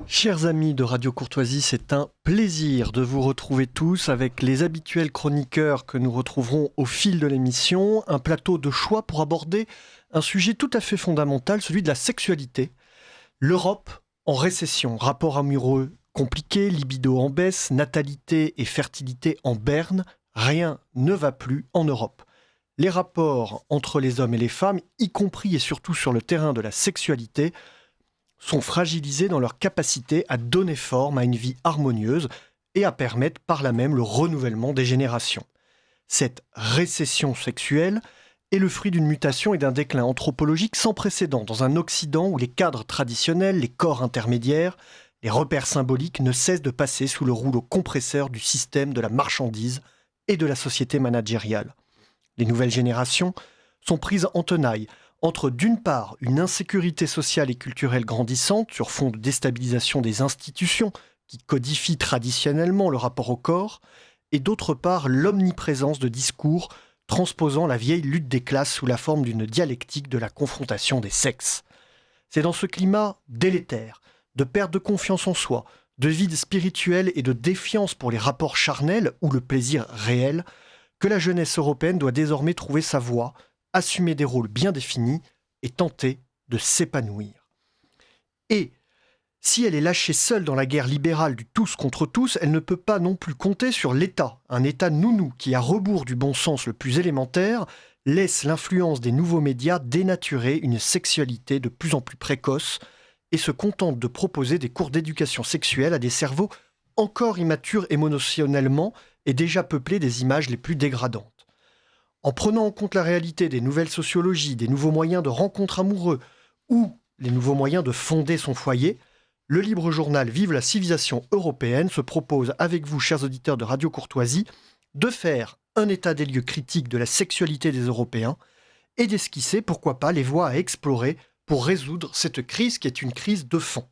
Chers amis de Radio Courtoisie, c'est un plaisir de vous retrouver tous avec les habituels chroniqueurs que nous retrouverons au fil de l'émission. Un plateau de choix pour aborder un sujet tout à fait fondamental, celui de la sexualité. L'Europe en récession, rapport amoureux compliqué, libido en baisse, natalité et fertilité en berne. Rien ne va plus en Europe. Les rapports entre les hommes et les femmes, y compris et surtout sur le terrain de la sexualité, sont fragilisés dans leur capacité à donner forme à une vie harmonieuse et à permettre par là même le renouvellement des générations. Cette récession sexuelle est le fruit d'une mutation et d'un déclin anthropologique sans précédent dans un Occident où les cadres traditionnels, les corps intermédiaires, les repères symboliques ne cessent de passer sous le rouleau compresseur du système de la marchandise et de la société managériale. Les nouvelles générations sont prises en tenaille entre d'une part une insécurité sociale et culturelle grandissante sur fond de déstabilisation des institutions qui codifient traditionnellement le rapport au corps, et d'autre part l'omniprésence de discours transposant la vieille lutte des classes sous la forme d'une dialectique de la confrontation des sexes. C'est dans ce climat délétère, de perte de confiance en soi, de vide spirituel et de défiance pour les rapports charnels ou le plaisir réel, que la jeunesse européenne doit désormais trouver sa voie, assumer des rôles bien définis et tenter de s'épanouir. Et si elle est lâchée seule dans la guerre libérale du tous contre tous, elle ne peut pas non plus compter sur l'État, un État nounou qui, à rebours du bon sens le plus élémentaire, laisse l'influence des nouveaux médias dénaturer une sexualité de plus en plus précoce et se contente de proposer des cours d'éducation sexuelle à des cerveaux encore immatures émotionnellement et déjà peuplés des images les plus dégradantes. En prenant en compte la réalité des nouvelles sociologies, des nouveaux moyens de rencontre amoureux ou les nouveaux moyens de fonder son foyer, le libre journal Vive la civilisation européenne se propose avec vous, chers auditeurs de Radio Courtoisie, de faire un état des lieux critique de la sexualité des Européens et d'esquisser, pourquoi pas, les voies à explorer pour résoudre cette crise qui est une crise de fond.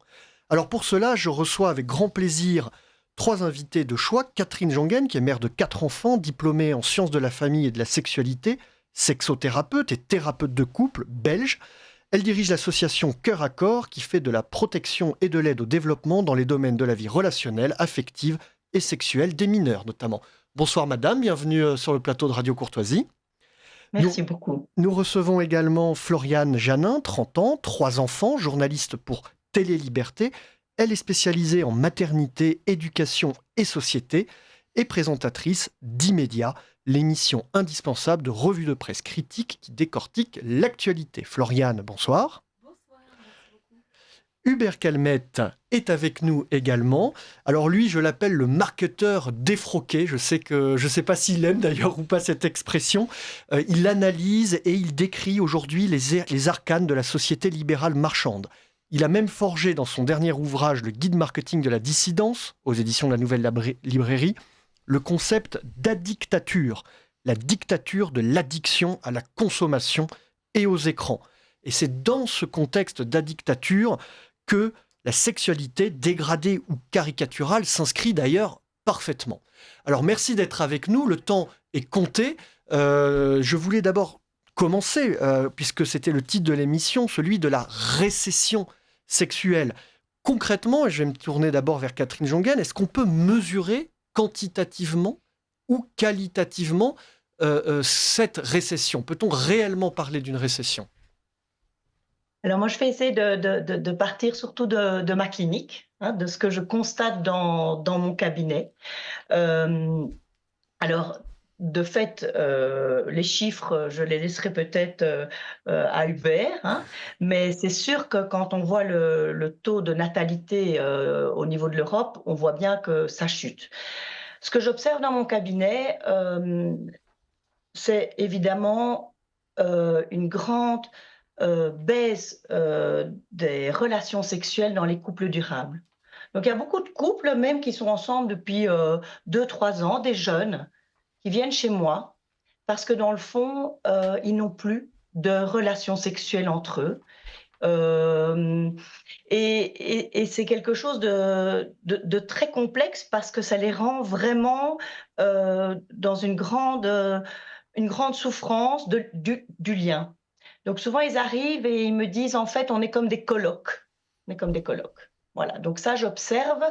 Alors pour cela, je reçois avec grand plaisir 3 invités de choix. Catherine Jongen, qui est mère de 4 enfants, diplômée en sciences de la famille et de la sexualité, sexothérapeute et thérapeute de couple, belge. Elle dirige l'association Cœur à Corps, qui fait de la protection et de l'aide au développement dans les domaines de la vie relationnelle, affective et sexuelle des mineurs notamment. Bonsoir madame, bienvenue sur le plateau de Radio Courtoisie. Merci beaucoup. Nous recevons également Floriane Janin, 30 ans, 3 enfants, journaliste pour Télé Liberté. Elle est spécialisée en maternité, éducation et société et présentatrice d'Immédiat, l'émission indispensable de revue de presse critique qui décortique l'actualité. Floriane, bonsoir. Bonsoir, merci beaucoup. Hubert Calmette est avec nous également. Alors lui, je l'appelle le marketeur défroqué. Je sais pas s'il aime d'ailleurs ou pas cette expression. Il analyse et il décrit aujourd'hui les arcanes de la société libérale marchande. Il a même forgé dans son dernier ouvrage, le guide marketing de la dissidence, aux éditions de la Nouvelle Librairie, le concept d'addictature, la dictature de l'addiction à la consommation et aux écrans. Et c'est dans ce contexte d'addictature que la sexualité dégradée ou caricaturale s'inscrit d'ailleurs parfaitement. Alors merci d'être avec nous, le temps est compté. Je voulais d'abord commencer, puisque c'était le titre de l'émission, celui de la récession sexuelle. Concrètement, et je vais me tourner d'abord vers Catherine Jongen, est-ce qu'on peut mesurer quantitativement ou qualitativement cette récession? Peut-on réellement parler d'une récession? Alors moi, je vais essayer de partir surtout de ma clinique, hein, de ce que je constate dans mon cabinet. Alors, de fait, les chiffres, je les laisserai peut-être à Hubert, hein, mais c'est sûr que quand on voit le taux de natalité au niveau de l'Europe, on voit bien que ça chute. Ce que j'observe dans mon cabinet, c'est évidemment une grande baisse des relations sexuelles dans les couples durables. Donc il y a beaucoup de couples même qui sont ensemble depuis 2-3 ans, des jeunes, qui viennent chez moi parce que dans le fond, ils n'ont plus de relations sexuelles entre eux. Euh, et c'est quelque chose de très complexe parce que ça les rend vraiment dans une grande souffrance du lien. Donc souvent, ils arrivent et ils me disent, en fait, on est comme des colocs. On est comme des colocs. Voilà, donc ça j'observe.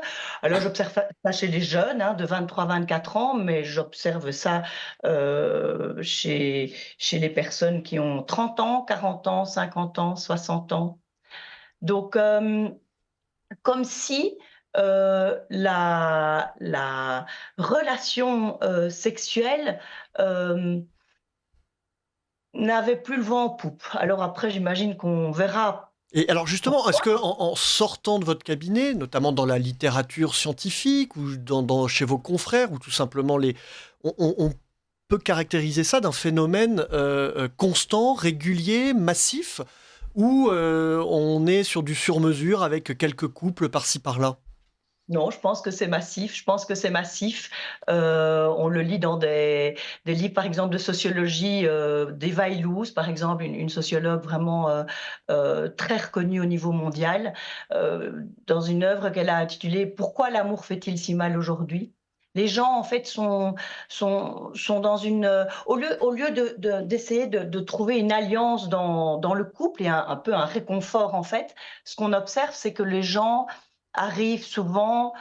Alors j'observe pas chez les jeunes, hein, de 23-24 ans, mais j'observe ça, chez les personnes qui ont 30 ans, 40 ans, 50 ans, 60 ans. Donc, comme si, la relation, sexuelle, hem, n'avait plus le vent en poupe. Alors après j'imagine qu'on verra Et alors justement, est-ce pourquoi. que en sortant de votre cabinet, notamment dans la littérature scientifique ou chez vos confrères ou tout simplement on peut caractériser ça d'un phénomène, constant, régulier, massif ou, on est sur du sur-mesure avec quelques couples par-ci par-là? Non, je pense que c'est massif. Je pense que c'est massif. On le lit dans des livres, par exemple, de sociologie, d'Eva Illouz, par exemple, une sociologue vraiment très reconnue au niveau mondial, dans une œuvre qu'elle a intitulée «Pourquoi l'amour fait-il si mal aujourd'hui?» Les gens, en fait, sont dans une, au lieu d'essayer de trouver une alliance dans le couple et un peu un réconfort, en fait, ce qu'on observe, c'est que les gens arrivent souvent,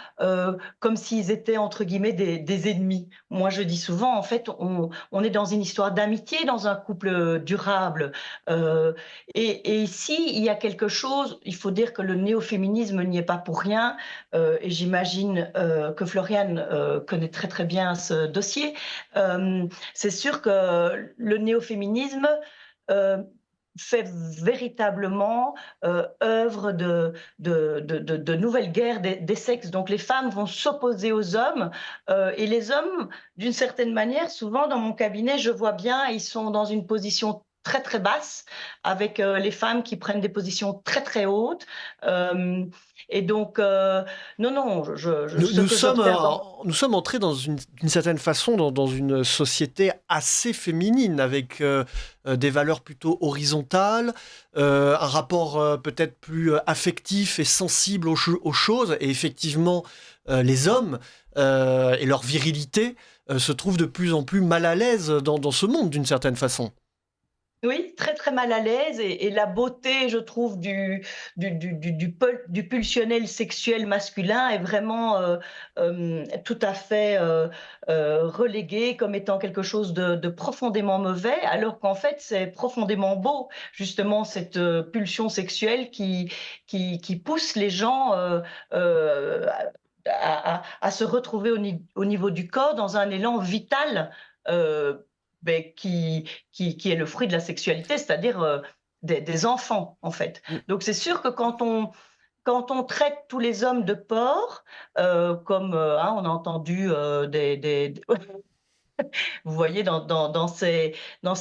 comme s'ils étaient entre guillemets «des ennemis». Moi, je dis souvent, en fait, on est dans une histoire d'amitié dans un couple, durable, heu et ici, il y a quelque chose, il faut dire que le néo-féminisme n'y est pas pour rien, et j'imagine, que Floriane, connaît très, très bien ce dossier. C'est sûr que le néo-féminisme, heu, fait véritablement, œuvre de nouvelles guerres des sexes. Donc les femmes vont s'opposer aux hommes, et les hommes, d'une certaine manière, souvent dans mon cabinet, je vois bien, ils sont dans une position très très basse, avec les femmes qui prennent des positions très très hautes. Euh, et donc, non, non, ce Nous que sommes, j'observe. nous sommes entrés d'une certaine façon dans une société assez féminine avec des valeurs plutôt horizontales, un rapport peut-être plus affectif et sensible aux choses. Et effectivement, les hommes et leur virilité se trouvent de plus en plus mal à l'aise dans ce monde d'une certaine façon. Oui, très, très mal à l'aise et la beauté, je trouve, du pulsionnel sexuel masculin est vraiment, tout à fait, reléguée comme étant quelque chose de profondément mauvais, alors qu'en fait, c'est profondément beau, justement, cette, pulsion sexuelle qui pousse les gens, à se retrouver au niveau du corps dans un élan vital, heu, beh, qui est le fruit de la sexualité, c'est-à-dire des enfants, en fait. Mm. Donc c'est sûr que quand on traite tous les hommes de porcs, comme hein, on a entendu vous voyez dans ces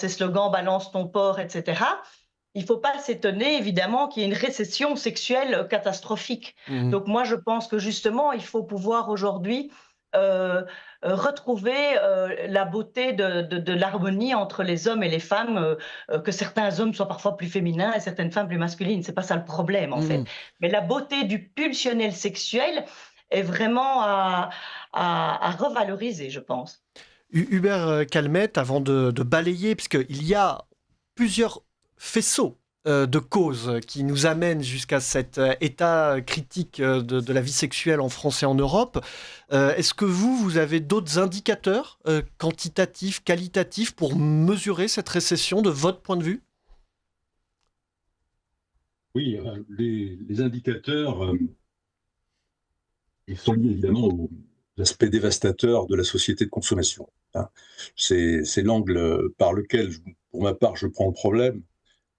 slogans balance ton porc, etc. Il ne faut pas s'étonner évidemment qu'il y ait une récession sexuelle catastrophique. Mhm. Donc moi je pense que justement il faut pouvoir aujourd'hui euh, retrouver la beauté de l'harmonie entre les hommes et les femmes, que certains hommes soient parfois plus féminins et certaines femmes plus masculines. C'est pas ça le problème en fait. Mhm. Mais la beauté du pulsionnel sexuel est vraiment à revaloriser, je pense. Hubert Calmette, avant de balayer, puisqu'il y a plusieurs faisceaux de causes qui nous amènent jusqu'à cet état critique de la vie sexuelle en France et en Europe, est-ce que vous avez d'autres indicateurs quantitatifs, qualitatifs pour mesurer cette récession de votre point de vue? Oui, les indicateurs, ils sont liés évidemment aux aspects dévastateurs de la société de consommation, hein. C'est l'angle par lequel, pour ma part, je prends le problème.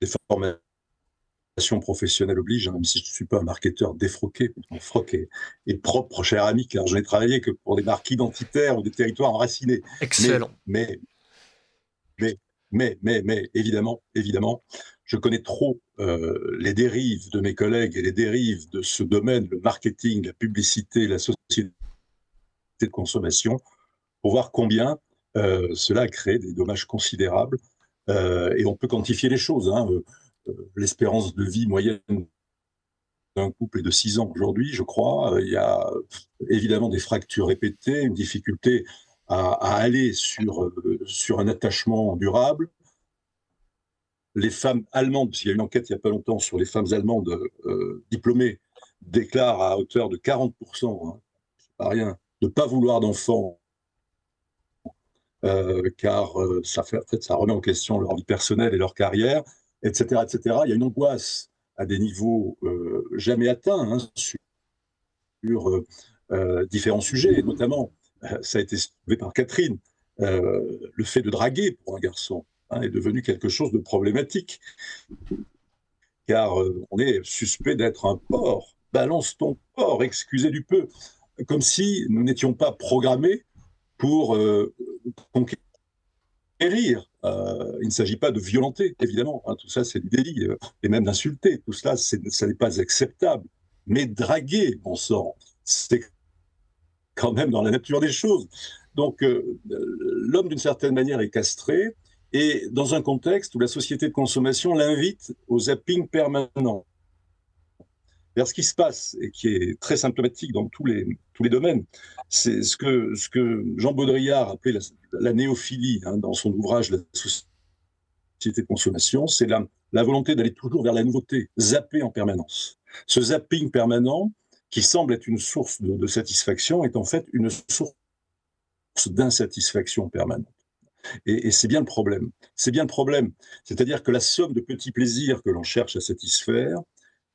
Les formations professionnelles obligent, hein, même si je ne suis pas un marketeur défroqué, mon froc est propre, cher ami, car je n'ai travaillé que pour des marques identitaires ou des territoires enracinés. Mais, Excellent. mais, mais, évidemment, je connais trop les dérives de mes collègues et les dérives de ce domaine, le marketing, la publicité, la société de consommation, pour voir combien cela a créé des dommages considérables. Et on peut quantifier les choses, hein. L'espérance de vie moyenne d'un couple est de 6 ans aujourd'hui, je crois. Il y a évidemment des fractures répétées, une difficulté à aller sur un attachement durable. Les femmes allemandes, parce qu'il y a une enquête il n'y a pas longtemps sur les femmes allemandes diplômées, déclarent à hauteur de 40%, hein, c'est pas rien, de ne pas vouloir d'enfants, car ça remet en question leur vie personnelle et leur carrière, etc., etc. Il y a une angoisse à des niveaux jamais atteints, hein, sur différents sujets, et notamment, ça a été soulevé par Catherine, le fait de draguer pour un garçon, hein, est devenu quelque chose de problématique, car on est suspect d'être un porc. Balance ton porc, excusez du peu, comme si nous n'étions pas programmés pour conquérir. Il ne s'agit pas de violenter, évidemment, hein, tout ça c'est du délit, et même d'insulter, tout cela ça n'est pas acceptable. Mais draguer, bon sang, c'est quand même dans la nature des choses. Donc l'homme d'une certaine manière est castré, et dans un contexte où la société de consommation l'invite au zapping permanent. Vers ce qui se passe, et qui est très symptomatique dans tous les domaines, c'est ce que Jean Baudrillard appelait la néophilie, hein, dans son ouvrage La société de consommation, c'est la volonté d'aller toujours vers la nouveauté, zapper en permanence. Ce zapping permanent, qui semble être une source de satisfaction, est en fait une source d'insatisfaction permanente. Et c'est bien le problème. C'est bien le problème. C'est-à-dire que la somme de petits plaisirs que l'on cherche à satisfaire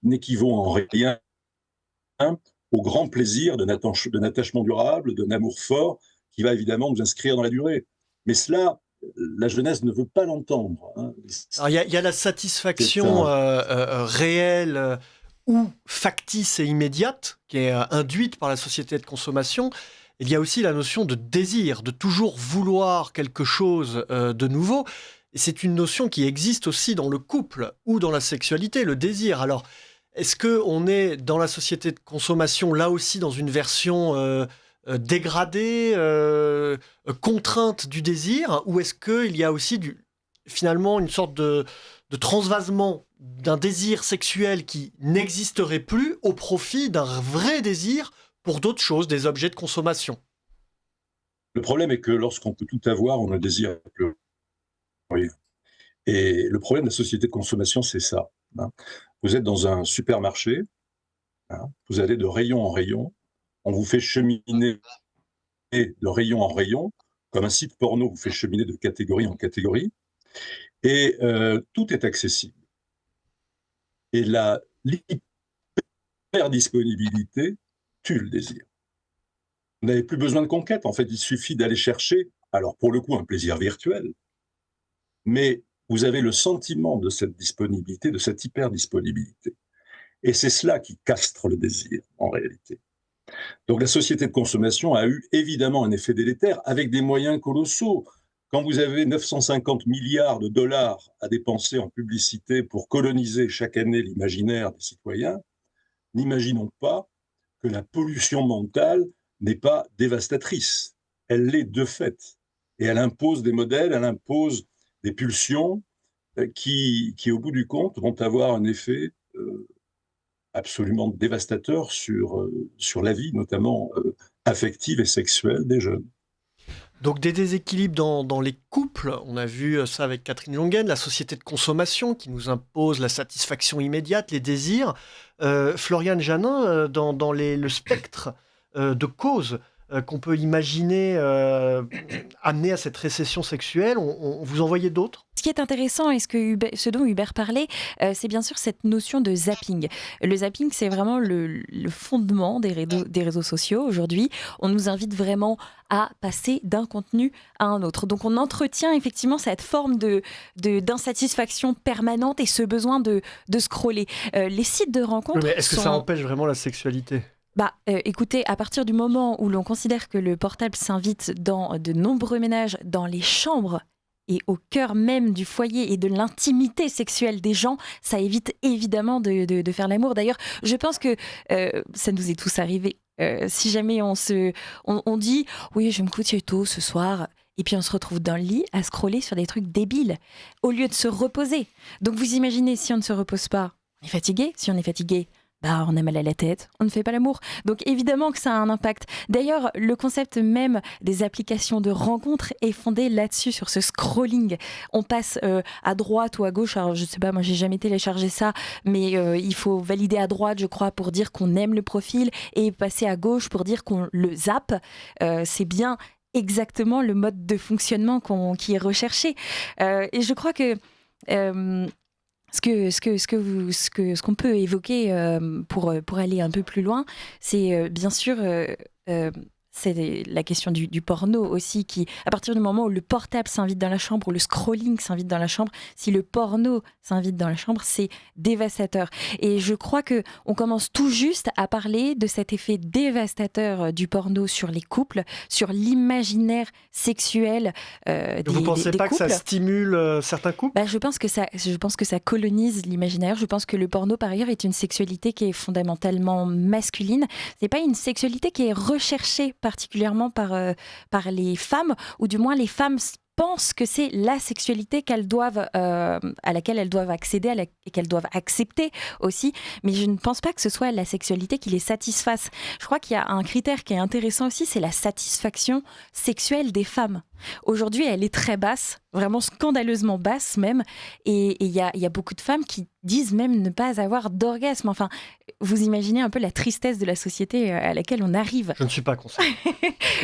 n'équivaut en rien au grand plaisir d'un attachement durable, d'un amour fort, qui va évidemment nous inscrire dans la durée. Mais cela, la jeunesse ne veut pas l'entendre, hein. Alors, il y a la satisfaction réelle ou factice et immédiate qui est induite par la société de consommation. Il y a aussi la notion de désir, de toujours vouloir quelque chose de nouveau. Et c'est une notion qui existe aussi dans le couple ou dans la sexualité, le désir. Alors, est-ce qu'on est dans la société de consommation, là aussi, dans une version dégradée, contrainte du désir, ou est-ce qu'il y a aussi finalement une sorte de transvasement d'un désir sexuel qui n'existerait plus au profit d'un vrai désir pour d'autres choses, des objets de consommation? Le problème est que lorsqu'on peut tout avoir, on ne désire plus rien. Et le problème de la société de consommation, c'est ça, hein. Vous êtes dans un supermarché, hein, vous allez de rayon en rayon, on vous fait cheminer de rayon en rayon, comme un site porno vous fait cheminer de catégorie en catégorie, et tout est accessible. Et l'hyperdisponibilité tue le désir. Vous n'avez plus besoin de conquête, en fait, il suffit d'aller chercher, alors pour le coup, un plaisir virtuel, mais vous avez le sentiment de cette disponibilité, de cette hyperdisponibilité. Et c'est cela qui castre le désir, en réalité. Donc la société de consommation a eu évidemment un effet délétère avec des moyens colossaux. Quand vous avez 950 milliards de dollars à dépenser en publicité pour coloniser chaque année l'imaginaire des citoyens, n'imaginons pas que la pollution mentale n'est pas dévastatrice. Elle l'est de fait. Et elle impose des modèles, elle impose des pulsions qui, au bout du compte, vont avoir un effet absolument dévastateur sur la vie, notamment affective et sexuelle des jeunes. Donc des déséquilibres dans les couples, on a vu ça avec Catherine Jongen, la société de consommation qui nous impose la satisfaction immédiate, les désirs. Floriane Janin, dans le spectre de causes qu'on peut imaginer amener à cette récession sexuelle, vous en voyez d'autres ? Ce qui est intéressant et ce dont Hubert parlait, c'est bien sûr cette notion de zapping. Le zapping, c'est vraiment le fondement des réseaux sociaux aujourd'hui. On nous invite vraiment à passer d'un contenu à un autre. Donc on entretient effectivement cette forme d'insatisfaction permanente et ce besoin de scroller. Les sites de rencontres. Mais est-ce que ça empêche vraiment la sexualité ? Écoutez, à partir du moment où l'on considère que le portable s'invite dans de nombreux ménages, dans les chambres et au cœur même du foyer et de l'intimité sexuelle des gens, ça évite évidemment de faire l'amour. D'ailleurs, je pense que ça nous est tous arrivé. Si jamais on dit « oui, je vais me coucher tôt ce soir », et puis on se retrouve dans le lit à scroller sur des trucs débiles, au lieu de se reposer. Donc vous imaginez, si on ne se repose pas, on est fatigué. Si on est fatigué, on a mal à la tête, on ne fait pas l'amour. Donc évidemment que ça a un impact. D'ailleurs, le concept même des applications de rencontres est fondé là-dessus, sur ce scrolling. On passe à droite ou à gauche. Alors je sais pas, moi j'ai jamais téléchargé ça, mais il faut valider à droite, je crois, pour dire qu'on aime le profil, et passer à gauche pour dire qu'on le zappe. C'est bien exactement le mode de fonctionnement qui est recherché. Et je crois que ce qu'on peut évoquer pour aller un peu plus loin, c'est bien sûr c'est la question du porno aussi, qui, à partir du moment où le portable s'invite dans la chambre, ou le scrolling s'invite dans la chambre, si le porno s'invite dans la chambre, c'est dévastateur. Et je crois qu'on commence tout juste à parler de cet effet dévastateur du porno sur les couples, sur l'imaginaire sexuel Vous ne pensez pas couples. Que ça stimule certains couples? Je pense que ça colonise l'imaginaire. Je pense que le porno, par ailleurs, est une sexualité qui est fondamentalement masculine. C'est pas une sexualité qui est recherchée particulièrement par les femmes, ou du moins les femmes pensent que c'est la sexualité à laquelle elles doivent accéder et qu'elles doivent accepter aussi. Mais je ne pense pas que ce soit la sexualité qui les satisfasse. Je crois qu'il y a un critère qui est intéressant aussi, c'est la satisfaction sexuelle des femmes. Aujourd'hui, elle est très basse, vraiment scandaleusement basse même, et il y a beaucoup de femmes qui disent même ne pas avoir d'orgasme. Enfin, vous imaginez un peu la tristesse de la société à laquelle on arrive. Je ne suis pas concerné.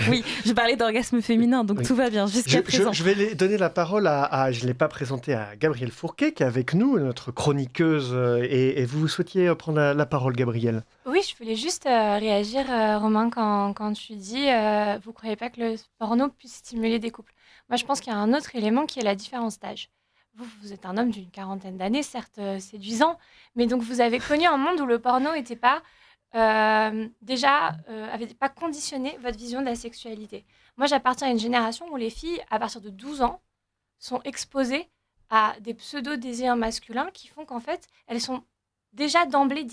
Oui, je parlais d'orgasme féminin, donc oui. Tout va bien jusqu'à présent. Je vais donner la parole je ne l'ai pas présentée, à Gabrielle Fourquet, qui est avec nous, notre chroniqueuse, et vous souhaitiez prendre la parole, Gabrielle? Oui, je voulais juste réagir, Romain, quand tu dis vous ne croyez pas que le porno puisse stimuler des couples. Moi, je pense qu'il y a un autre élément qui est la différence d'âge. Vous êtes un homme d'une quarantaine d'années, certes séduisant, mais donc vous avez connu un monde où le porno n'était pas avait pas conditionné votre vision de la sexualité. Moi, j'appartiens à une génération où les filles, à partir de 12 ans, sont exposées à des pseudo-désirs masculins qui font qu'en fait, elles sont déjà d'emblée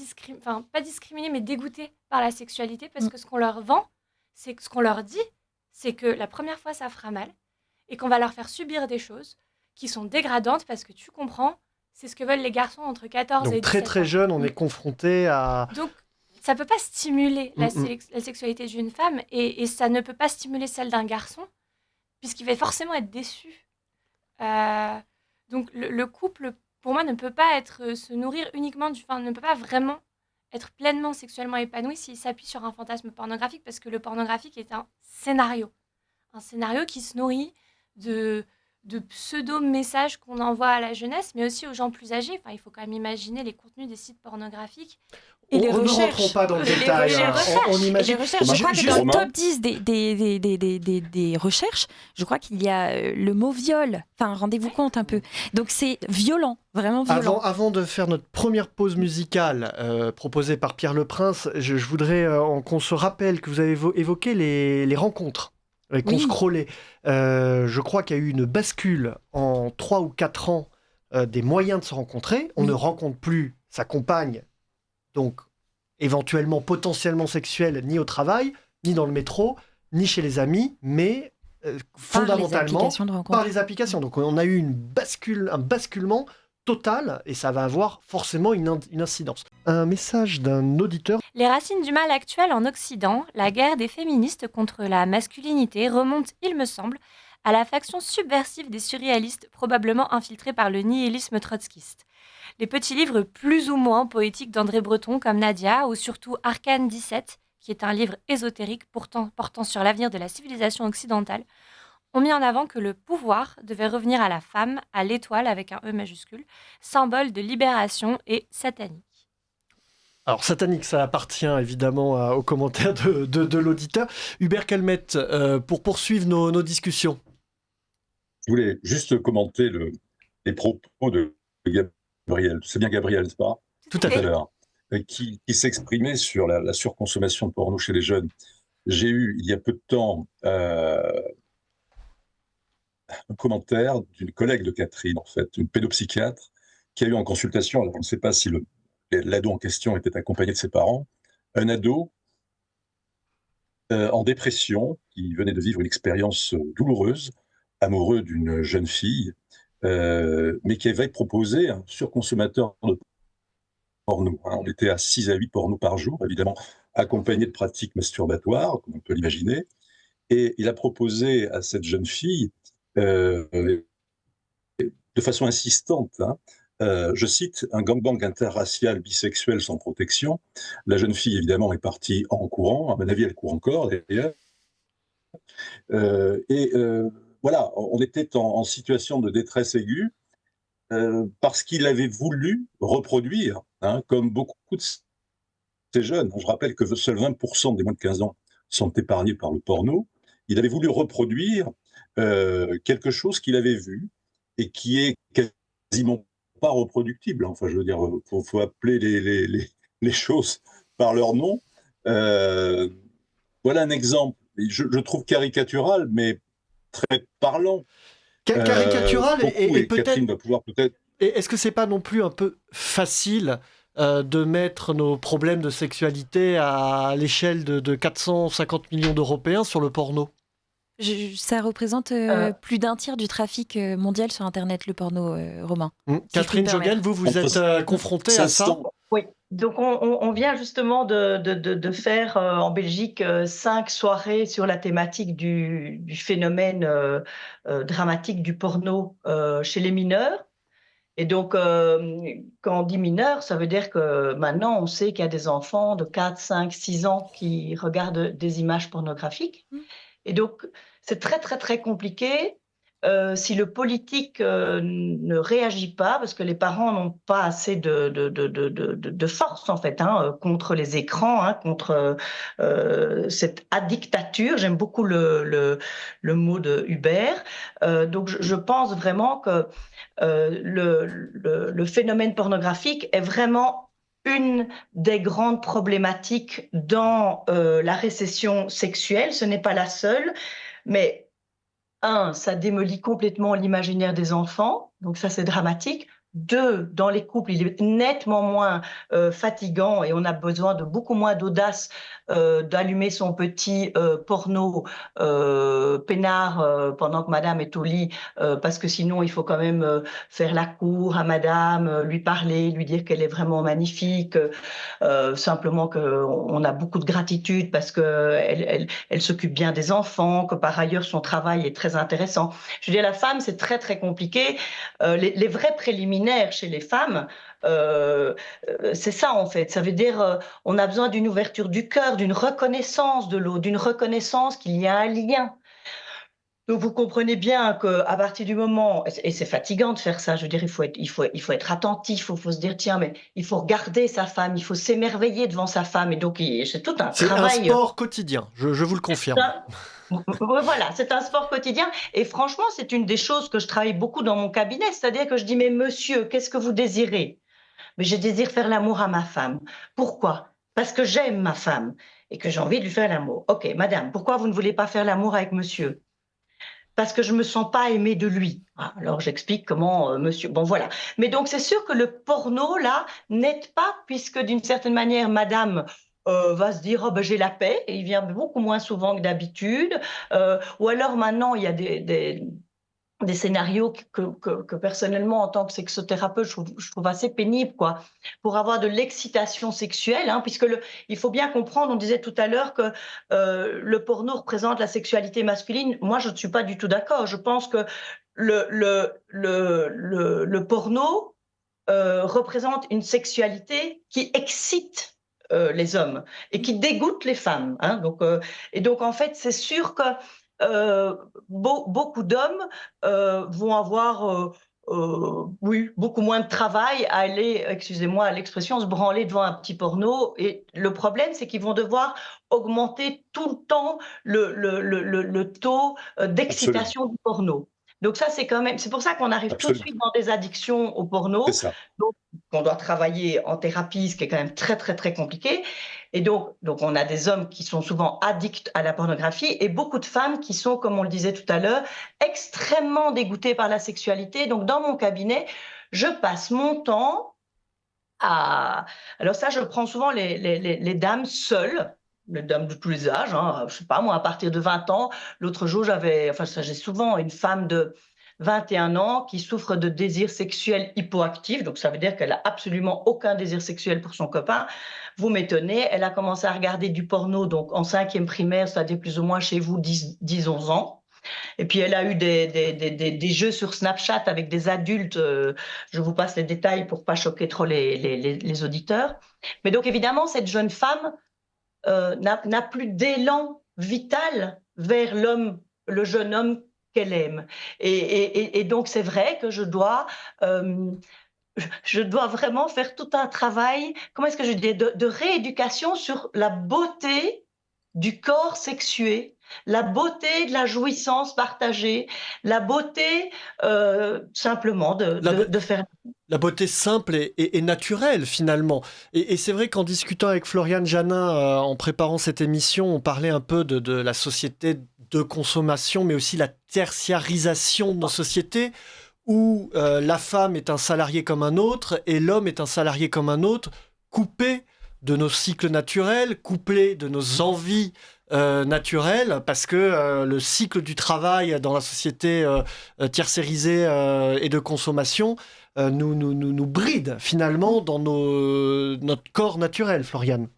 pas discriminées, mais dégoûtées par la sexualité, parce que ce qu'on leur vend, ce qu'on leur dit, c'est que la première fois, ça fera mal, et qu'on va leur faire subir des choses qui sont dégradantes, parce que tu comprends, c'est ce que veulent les garçons entre 14 et 17 ans. Donc très très jeune, on est confronté à... Donc, ça ne peut pas stimuler la sexualité d'une femme, et ça ne peut pas stimuler celle d'un garçon, puisqu'il va forcément être déçu. Donc, le couple, pour moi, ne peut pas se nourrir uniquement ne peut pas vraiment être pleinement sexuellement épanoui s'il s'appuie sur un fantasme pornographique, parce que le pornographique est un scénario qui se nourrit de pseudo-messages qu'on envoie à la jeunesse, mais aussi aux gens plus âgés. Enfin, il faut quand même imaginer les contenus des sites pornographiques. Et les ne recherches. rentrons pas dans le détail. On imagine. Les recherches. Je crois que dans le top 10 des recherches, je crois qu'il y a le mot viol. Enfin, rendez-vous compte un peu. Donc c'est violent, vraiment violent. Avant de faire notre première pause musicale proposée par Pierre Leprince, je voudrais qu'on se rappelle que vous avez évoqué les rencontres. Et qu'on scrollait. Je crois qu'il y a eu une bascule en 3 ou 4 ans des moyens de se rencontrer. On ne rencontre plus sa compagne, donc éventuellement potentiellement sexuelle, ni au travail, ni dans le métro, ni chez les amis, mais fondamentalement par les applications. Donc on a eu un basculement total, et ça va avoir forcément une incidence. Un message d'un auditeur. Les racines du mal actuel en Occident, la guerre des féministes contre la masculinité, remonte, il me semble, à la faction subversive des surréalistes, probablement infiltrés par le nihilisme trotskiste. Les petits livres plus ou moins poétiques d'André Breton, comme Nadia, ou surtout Arcane 17, qui est un livre ésotérique portant sur l'avenir de la civilisation occidentale, ont mis en avant que le pouvoir devait revenir à la femme, à l'étoile avec un E majuscule, symbole de libération et satanique. Alors, satanique, ça appartient évidemment aux commentaires de l'auditeur. Hubert Calmette, pour poursuivre nos discussions. Je voulais juste commenter les propos de Gabriel. C'est bien Gabriel, n'est-ce pas? Tout à fait. Qui s'exprimait sur la surconsommation de porno chez les jeunes. J'ai eu, il y a peu de temps, un commentaire d'une collègue de Catherine, en fait, une pédopsychiatre, qui a eu en consultation, alors on ne sait pas si l'ado en question était accompagné de ses parents, un ado en dépression, qui venait de vivre une expérience douloureuse, amoureux d'une jeune fille, mais qui avait proposé un surconsommateur de porno, hein. On était à 6 à 8 pornos par jour, évidemment, accompagnés de pratiques masturbatoires, comme on peut l'imaginer. Et il a proposé à cette jeune fille, de façon insistante, hein, je cite, un gangbang interracial bisexuel sans protection. La jeune fille, évidemment, est partie en courant. À mon avis, elle court encore, d'ailleurs. Et voilà, on était en situation de détresse aiguë parce qu'il avait voulu reproduire, hein, comme beaucoup de ces jeunes. Je rappelle que seuls 20% des moins de 15 ans sont épargnés par le porno. Il avait voulu reproduire quelque chose qu'il avait vu et qui est quasiment pas reproductible. Enfin, je veux dire, faut appeler les choses par leur nom. Voilà un exemple. Je trouve caricatural, mais très parlant. Caricatural Pour et et Catherine peut-être. va pouvoir peut-être. Et est-ce que c'est pas non plus un peu facile de mettre nos problèmes de sexualité à l'échelle de 450 millions d'Européens sur le porno? Ça représente plus d'un tiers du trafic mondial sur Internet, le porno, Romain. Si je puis me Catherine Jogen, permettre. vous êtes confrontée à ça? 500. Oui, donc on vient justement de faire en Belgique 5 soirées sur la thématique du phénomène dramatique du porno chez les mineurs. Et donc, quand on dit mineurs, ça veut dire que maintenant, on sait qu'il y a des enfants de 4, 5, 6 ans qui regardent des images pornographiques. Mmh. Et donc, c'est très, très, très compliqué si le politique ne réagit pas, parce que les parents n'ont pas assez de force, en fait, hein, contre les écrans, hein, contre cette addictature. J'aime beaucoup le mot de Hubert. Donc, je pense vraiment que le phénomène pornographique est vraiment une des grandes problématiques dans la récession sexuelle. Ce n'est pas la seule, mais ça démolit complètement l'imaginaire des enfants, donc ça c'est dramatique. 2, dans les couples, il est nettement moins fatigant et on a besoin de beaucoup moins d'audace d'allumer son petit porno peinard pendant que madame est au lit, parce que sinon il faut quand même faire la cour à madame, lui parler, lui dire qu'elle est vraiment magnifique, simplement qu'on a beaucoup de gratitude parce qu'elle s'occupe bien des enfants, que par ailleurs son travail est très intéressant. Je veux dire, la femme, c'est très très compliqué. Les vrais préliminaires chez les femmes, c'est ça en fait. Ça veut dire on a besoin d'une ouverture du cœur, d'une reconnaissance de l'autre, d'une reconnaissance qu'il y a un lien. Donc vous comprenez bien qu'à partir du moment, et c'est fatigant de faire ça, je veux dire, il faut être attentif, il faut se dire, tiens, mais il faut regarder sa femme, il faut s'émerveiller devant sa femme, et donc c'est tout un C'est un travail. sport quotidien, je vous le confirme. Voilà, c'est un sport quotidien, et franchement, c'est une des choses que je travaille beaucoup dans mon cabinet, c'est-à-dire que je dis, mais monsieur, qu'est-ce que vous désirez? Mais je désire faire l'amour à ma femme. Pourquoi? Parce que j'aime ma femme, et que j'ai envie de lui faire l'amour. Ok, madame, pourquoi vous ne voulez pas faire l'amour avec monsieur? Parce que je me sens pas aimée de lui. Alors j'explique comment monsieur. Bon voilà. Mais donc c'est sûr que le porno là n'aide pas, puisque d'une certaine manière madame va se dire oh ben j'ai la paix, et il vient beaucoup moins souvent que d'habitude. Ou alors maintenant il y a des scénarios que personnellement, en tant que sexothérapeute, je trouve assez pénibles, quoi, pour avoir de l'excitation sexuelle, hein, puisque il faut bien comprendre, on disait tout à l'heure que le porno représente la sexualité masculine. Moi, je ne suis pas du tout d'accord. Je pense que le porno représente une sexualité qui excite les hommes et qui dégoûte les femmes, hein, et donc, en fait, c'est sûr que beaucoup d'hommes vont avoir oui, beaucoup moins de travail à aller, excusez-moi l'expression, se branler devant un petit porno. Et le problème, c'est qu'ils vont devoir augmenter tout le temps le taux d'excitation du porno. Donc ça, c'est quand même, c'est pour ça qu'on arrive tout de Absolument. suite dans des addictions au porno. C'est ça. Donc, on doit travailler en thérapie, ce qui est quand même très, très, très compliqué. Et donc, on a des hommes qui sont souvent addicts à la pornographie et beaucoup de femmes qui sont, comme on le disait tout à l'heure, extrêmement dégoûtées par la sexualité. Donc, dans mon cabinet, je passe mon temps à... Alors ça, je prends souvent les dames seules, les dames de tous les âges, hein, je sais pas moi, à partir de 20 ans. L'autre jour, j'ai souvent une femme de 21 ans, qui souffre de désir sexuel hypoactif, donc ça veut dire qu'elle a absolument aucun désir sexuel pour son copain. Vous m'étonnez, elle a commencé à regarder du porno donc en 5e primaire, c'est-à-dire plus ou moins chez vous 10-11 ans. Et puis elle a eu des jeux sur Snapchat avec des adultes. Je vous passe les détails pour pas choquer trop les auditeurs. Mais donc évidemment, cette jeune femme n'a plus d'élan vital vers l'homme, le jeune homme qu'elle aime. Et donc c'est vrai que je dois vraiment faire tout un travail, comment est-ce que je dis, de rééducation sur la beauté du corps sexué, la beauté de la jouissance partagée, la beauté simplement de faire. La beauté simple et naturelle, finalement. Et c'est vrai qu'en discutant avec Floriane Janin, en préparant cette émission, on parlait un peu de la société de consommation, mais aussi la tertiarisation de nos sociétés, où la femme est un salarié comme un autre et l'homme est un salarié comme un autre, coupé de nos cycles naturels, coupé de nos envies naturelles, parce que le cycle du travail dans la société tertiarisée et de consommation nous bride finalement dans notre corps naturel, Floriane.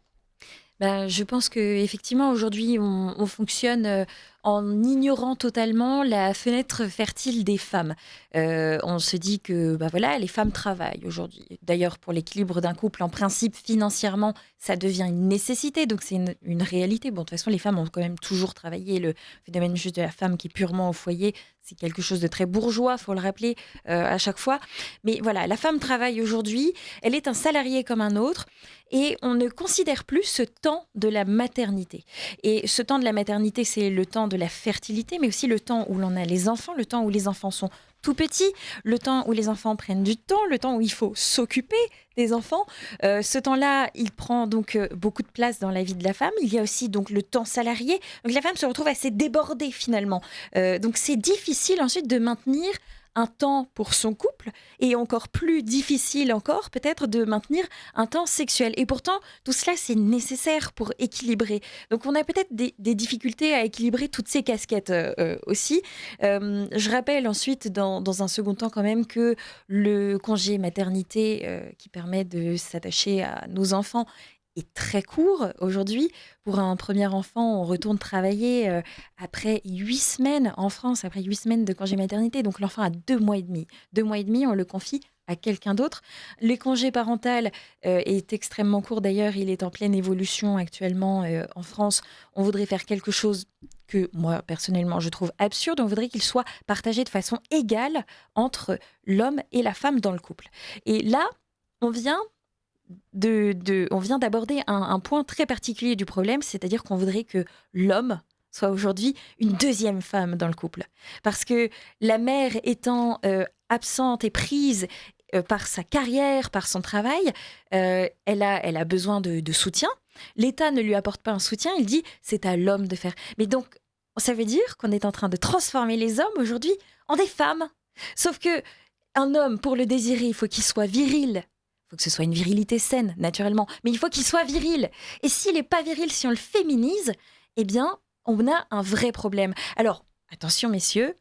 Je pense qu'effectivement, aujourd'hui, on fonctionne en ignorant totalement la fenêtre fertile des femmes. On se dit que voilà, les femmes travaillent aujourd'hui. D'ailleurs, pour l'équilibre d'un couple, en principe, financièrement, ça devient une nécessité. Donc, c'est une réalité. Bon, de toute façon, les femmes ont quand même toujours travaillé. Le phénomène juste de la femme qui est purement au foyer, c'est quelque chose de très bourgeois, il faut le rappeler à chaque fois. Mais voilà, la femme travaille aujourd'hui. Elle est un salarié comme un autre. Et on ne considère plus ce temps de la maternité. Et ce temps de la maternité, c'est le temps de la fertilité, mais aussi le temps où l'on a les enfants, le temps où les enfants sont tout petits, le temps où les enfants prennent du temps, le temps où il faut s'occuper des enfants. Ce temps-là, il prend donc beaucoup de place dans la vie de la femme. Il y a aussi donc le temps salarié. Donc la femme se retrouve assez débordée finalement. Donc c'est difficile ensuite de maintenir un temps pour son couple et encore plus difficile encore peut-être de maintenir un temps sexuel. Et pourtant, tout cela, c'est nécessaire pour équilibrer. Donc, on a peut-être des difficultés à équilibrer toutes ces casquettes aussi. Je rappelle ensuite, dans un second temps quand même, que le congé maternité qui permet de s'attacher à nos enfants est très court aujourd'hui. Pour un premier enfant, on retourne travailler après 8 semaines en France, après 8 semaines de congé maternité. Donc l'enfant a 2 mois et demi. 2 mois et demi, on le confie à quelqu'un d'autre. Le congé parental est extrêmement court. D'ailleurs, il est en pleine évolution actuellement en France. On voudrait faire quelque chose que moi, personnellement, je trouve absurde. On voudrait qu'il soit partagé de façon égale entre l'homme et la femme dans le couple. Et là, on vient d'aborder un point très particulier du problème, c'est-à-dire qu'on voudrait que l'homme soit aujourd'hui une deuxième femme dans le couple. Parce que la mère étant absente et prise par sa carrière, par son travail, elle a besoin de soutien. L'État ne lui apporte pas un soutien, il dit c'est à l'homme de faire. Mais donc, ça veut dire qu'on est en train de transformer les hommes aujourd'hui en des femmes. Sauf que un homme, pour le désirer, il faut qu'il soit viril. Il faut que ce soit une virilité saine, naturellement. Mais il faut qu'il soit viril. Et s'il n'est pas viril, si on le féminise, eh bien, on a un vrai problème. Alors, attention, messieurs,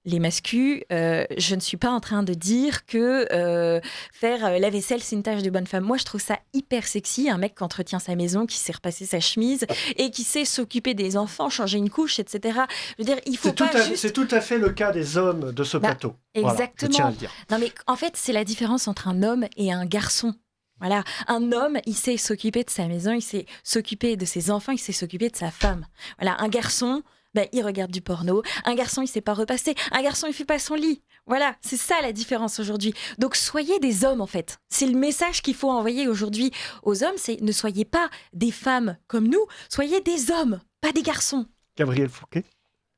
les mascus, je ne suis pas en train de dire que faire la vaisselle, c'est une tâche de bonne femme. Moi, je trouve ça hyper sexy, un mec qui entretient sa maison, qui sait repasser sa chemise et qui sait s'occuper des enfants, changer une couche, etc. Je veux dire, il faut pas juste... C'est tout à fait le cas des hommes de ce plateau. Exactement. Voilà, je tiens à le dire. Non, mais en fait, c'est la différence entre un homme et un garçon. Voilà, un homme, il sait s'occuper de sa maison, il sait s'occuper de ses enfants, il sait s'occuper de sa femme. Voilà, un garçon... il regarde du porno. Un garçon, il sait pas repasser. Un garçon, il fait pas son lit. Voilà, c'est ça la différence aujourd'hui. Donc, soyez des hommes, en fait. C'est le message qu'il faut envoyer aujourd'hui aux hommes, c'est ne soyez pas des femmes comme nous, soyez des hommes, pas des garçons. Gabrielle Fouquet.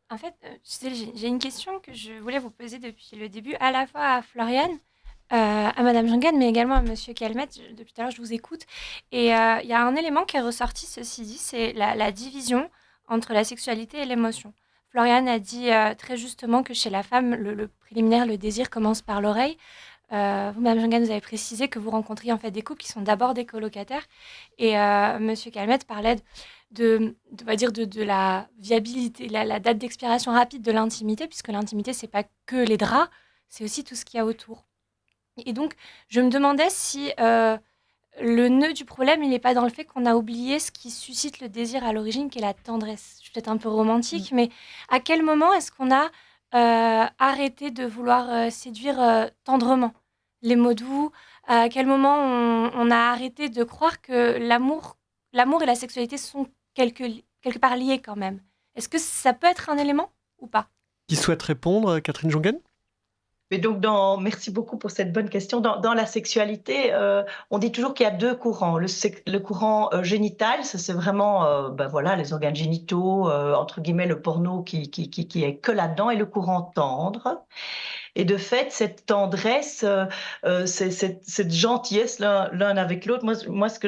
En fait, j'ai une question que je voulais vous poser depuis le début, à la fois à Floriane, à Madame Jeangan, mais également à Monsieur Calmette. Depuis tout à l'heure, je vous écoute. Et il y a un élément qui est ressorti, ceci dit, c'est la division entre la sexualité et l'émotion. Floriane a dit très justement que chez la femme, le préliminaire, le désir commence par l'oreille. Vous, Mme Jeangan, vous avez précisé que vous rencontriez en fait des couples qui sont d'abord des colocataires. Et Monsieur Calmette parlait on va dire de la viabilité, la date d'expiration rapide de l'intimité, puisque l'intimité, c'est pas que les draps, c'est aussi tout ce qu'il y a autour. Et donc, je me demandais si le nœud du problème, il n'est pas dans le fait qu'on a oublié ce qui suscite le désir à l'origine, qui est la tendresse. Je suis peut-être un peu romantique, mais à quel moment est-ce qu'on a arrêté de vouloir séduire tendrement les mots doux? À quel moment on a arrêté de croire que l'amour et la sexualité sont quelque part liés quand même? Est-ce que ça peut être un élément ou pas? Qui souhaite répondre, Catherine Jongen? Mais donc, merci beaucoup pour cette bonne question. Dans la sexualité, on dit toujours qu'il y a deux courants. Le courant génital, ça c'est vraiment voilà, les organes génitaux, entre guillemets, le porno qui est que là-dedans, et le courant tendre. Et de fait, cette tendresse, cette gentillesse l'un avec l'autre, moi ce que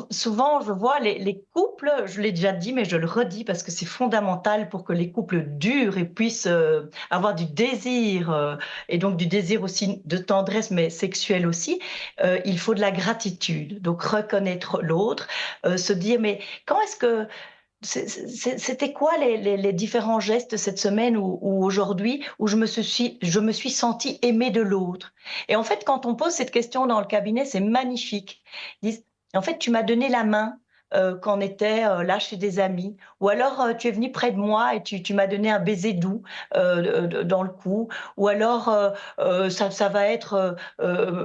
souvent, je vois les couples, je l'ai déjà dit, mais je le redis parce que c'est fondamental pour que les couples durent et puissent avoir du désir, et donc du désir aussi de tendresse, mais sexuelle aussi. Il faut de la gratitude, donc reconnaître l'autre, se dire, mais quand est-ce que... C'était quoi les différents gestes cette semaine ou aujourd'hui où je me suis sentie aimée de l'autre? Et en fait, quand on pose cette question dans le cabinet, c'est magnifique. Ils disent, en fait, tu m'as donné la main quand on était là chez des amis. Ou alors, tu es venu près de moi et tu m'as donné un baiser doux dans le cou. Ou alors, ça va être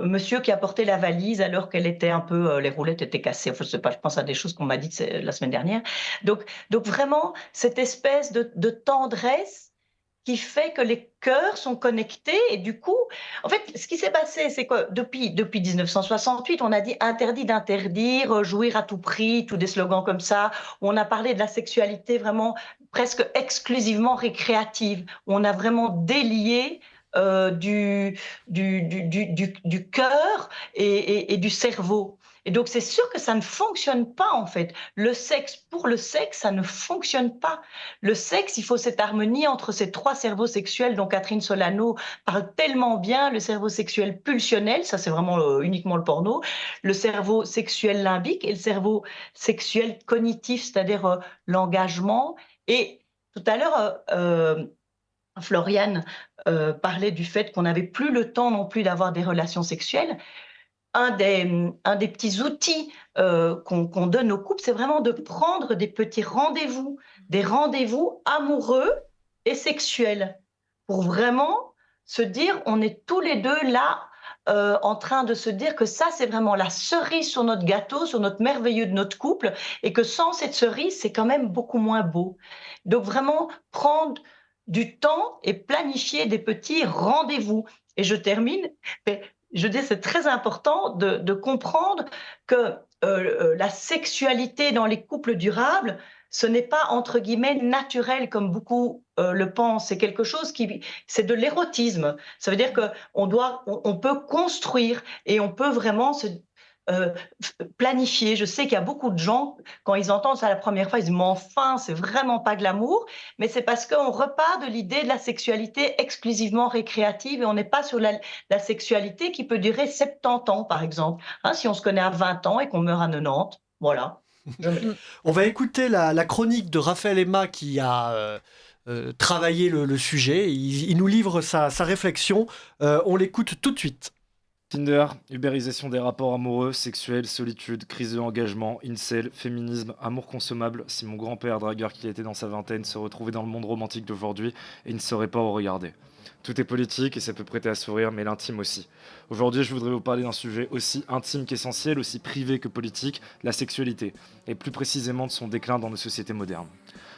monsieur qui a porté la valise alors qu'elle était un peu... les roulettes étaient cassées. Enfin, je sais pas, je pense à des choses qu'on m'a dites la semaine dernière. Donc vraiment, cette espèce de tendresse qui fait que les cœurs sont connectés. Et du coup, en fait, ce qui s'est passé, c'est que depuis 1968, on a dit interdit d'interdire, jouir à tout prix, tous des slogans comme ça, où on a parlé de la sexualité vraiment presque exclusivement récréative, où on a vraiment délié du cœur et du cerveau. Et donc, c'est sûr que ça ne fonctionne pas, en fait. Le sexe, pour le sexe, ça ne fonctionne pas. Le sexe, il faut cette harmonie entre ces trois cerveaux sexuels dont Catherine Solano parle tellement bien. Le cerveau sexuel pulsionnel, ça c'est vraiment uniquement le porno. Le cerveau sexuel limbique et le cerveau sexuel cognitif, c'est-à-dire l'engagement. Et tout à l'heure, Floriane parlait du fait qu'on n'avait plus le temps non plus d'avoir des relations sexuelles. Un des petits outils qu'on donne aux couples, c'est vraiment de prendre des petits rendez-vous, des rendez-vous amoureux et sexuels, pour vraiment se dire, on est tous les deux là en train de se dire que ça, c'est vraiment la cerise sur notre gâteau, sur notre merveilleux de notre couple, et que sans cette cerise, c'est quand même beaucoup moins beau. Donc vraiment prendre du temps et planifier des petits rendez-vous. Et je termine, je dis c'est très important de comprendre que la sexualité dans les couples durables, ce n'est pas entre guillemets naturel comme beaucoup le pensent. C'est quelque chose c'est de l'érotisme. Ça veut dire que on peut construire et on peut vraiment planifier. Je sais qu'il y a beaucoup de gens, quand ils entendent ça la première fois, ils disent mais enfin, c'est vraiment pas de l'amour. Mais c'est parce qu'on repart de l'idée de la sexualité exclusivement récréative et on n'est pas sur la sexualité qui peut durer 70 ans, par exemple. Hein, si on se connaît à 20 ans et qu'on meurt à 90, voilà. On va écouter la chronique de Raphaël Emma qui a travaillé le sujet. Il nous livre sa réflexion. On l'écoute tout de suite. Tinder, ubérisation des rapports amoureux, sexuels, solitude, crise de l'engagement, incel, féminisme, amour consommable. Si mon grand-père, dragueur qu'il était dans sa vingtaine, se retrouvait dans le monde romantique d'aujourd'hui, il ne saurait pas où regarder. Tout est politique et ça peut prêter à sourire, mais l'intime aussi. Aujourd'hui, je voudrais vous parler d'un sujet aussi intime qu'essentiel, aussi privé que politique, la sexualité, et plus précisément de son déclin dans nos sociétés modernes.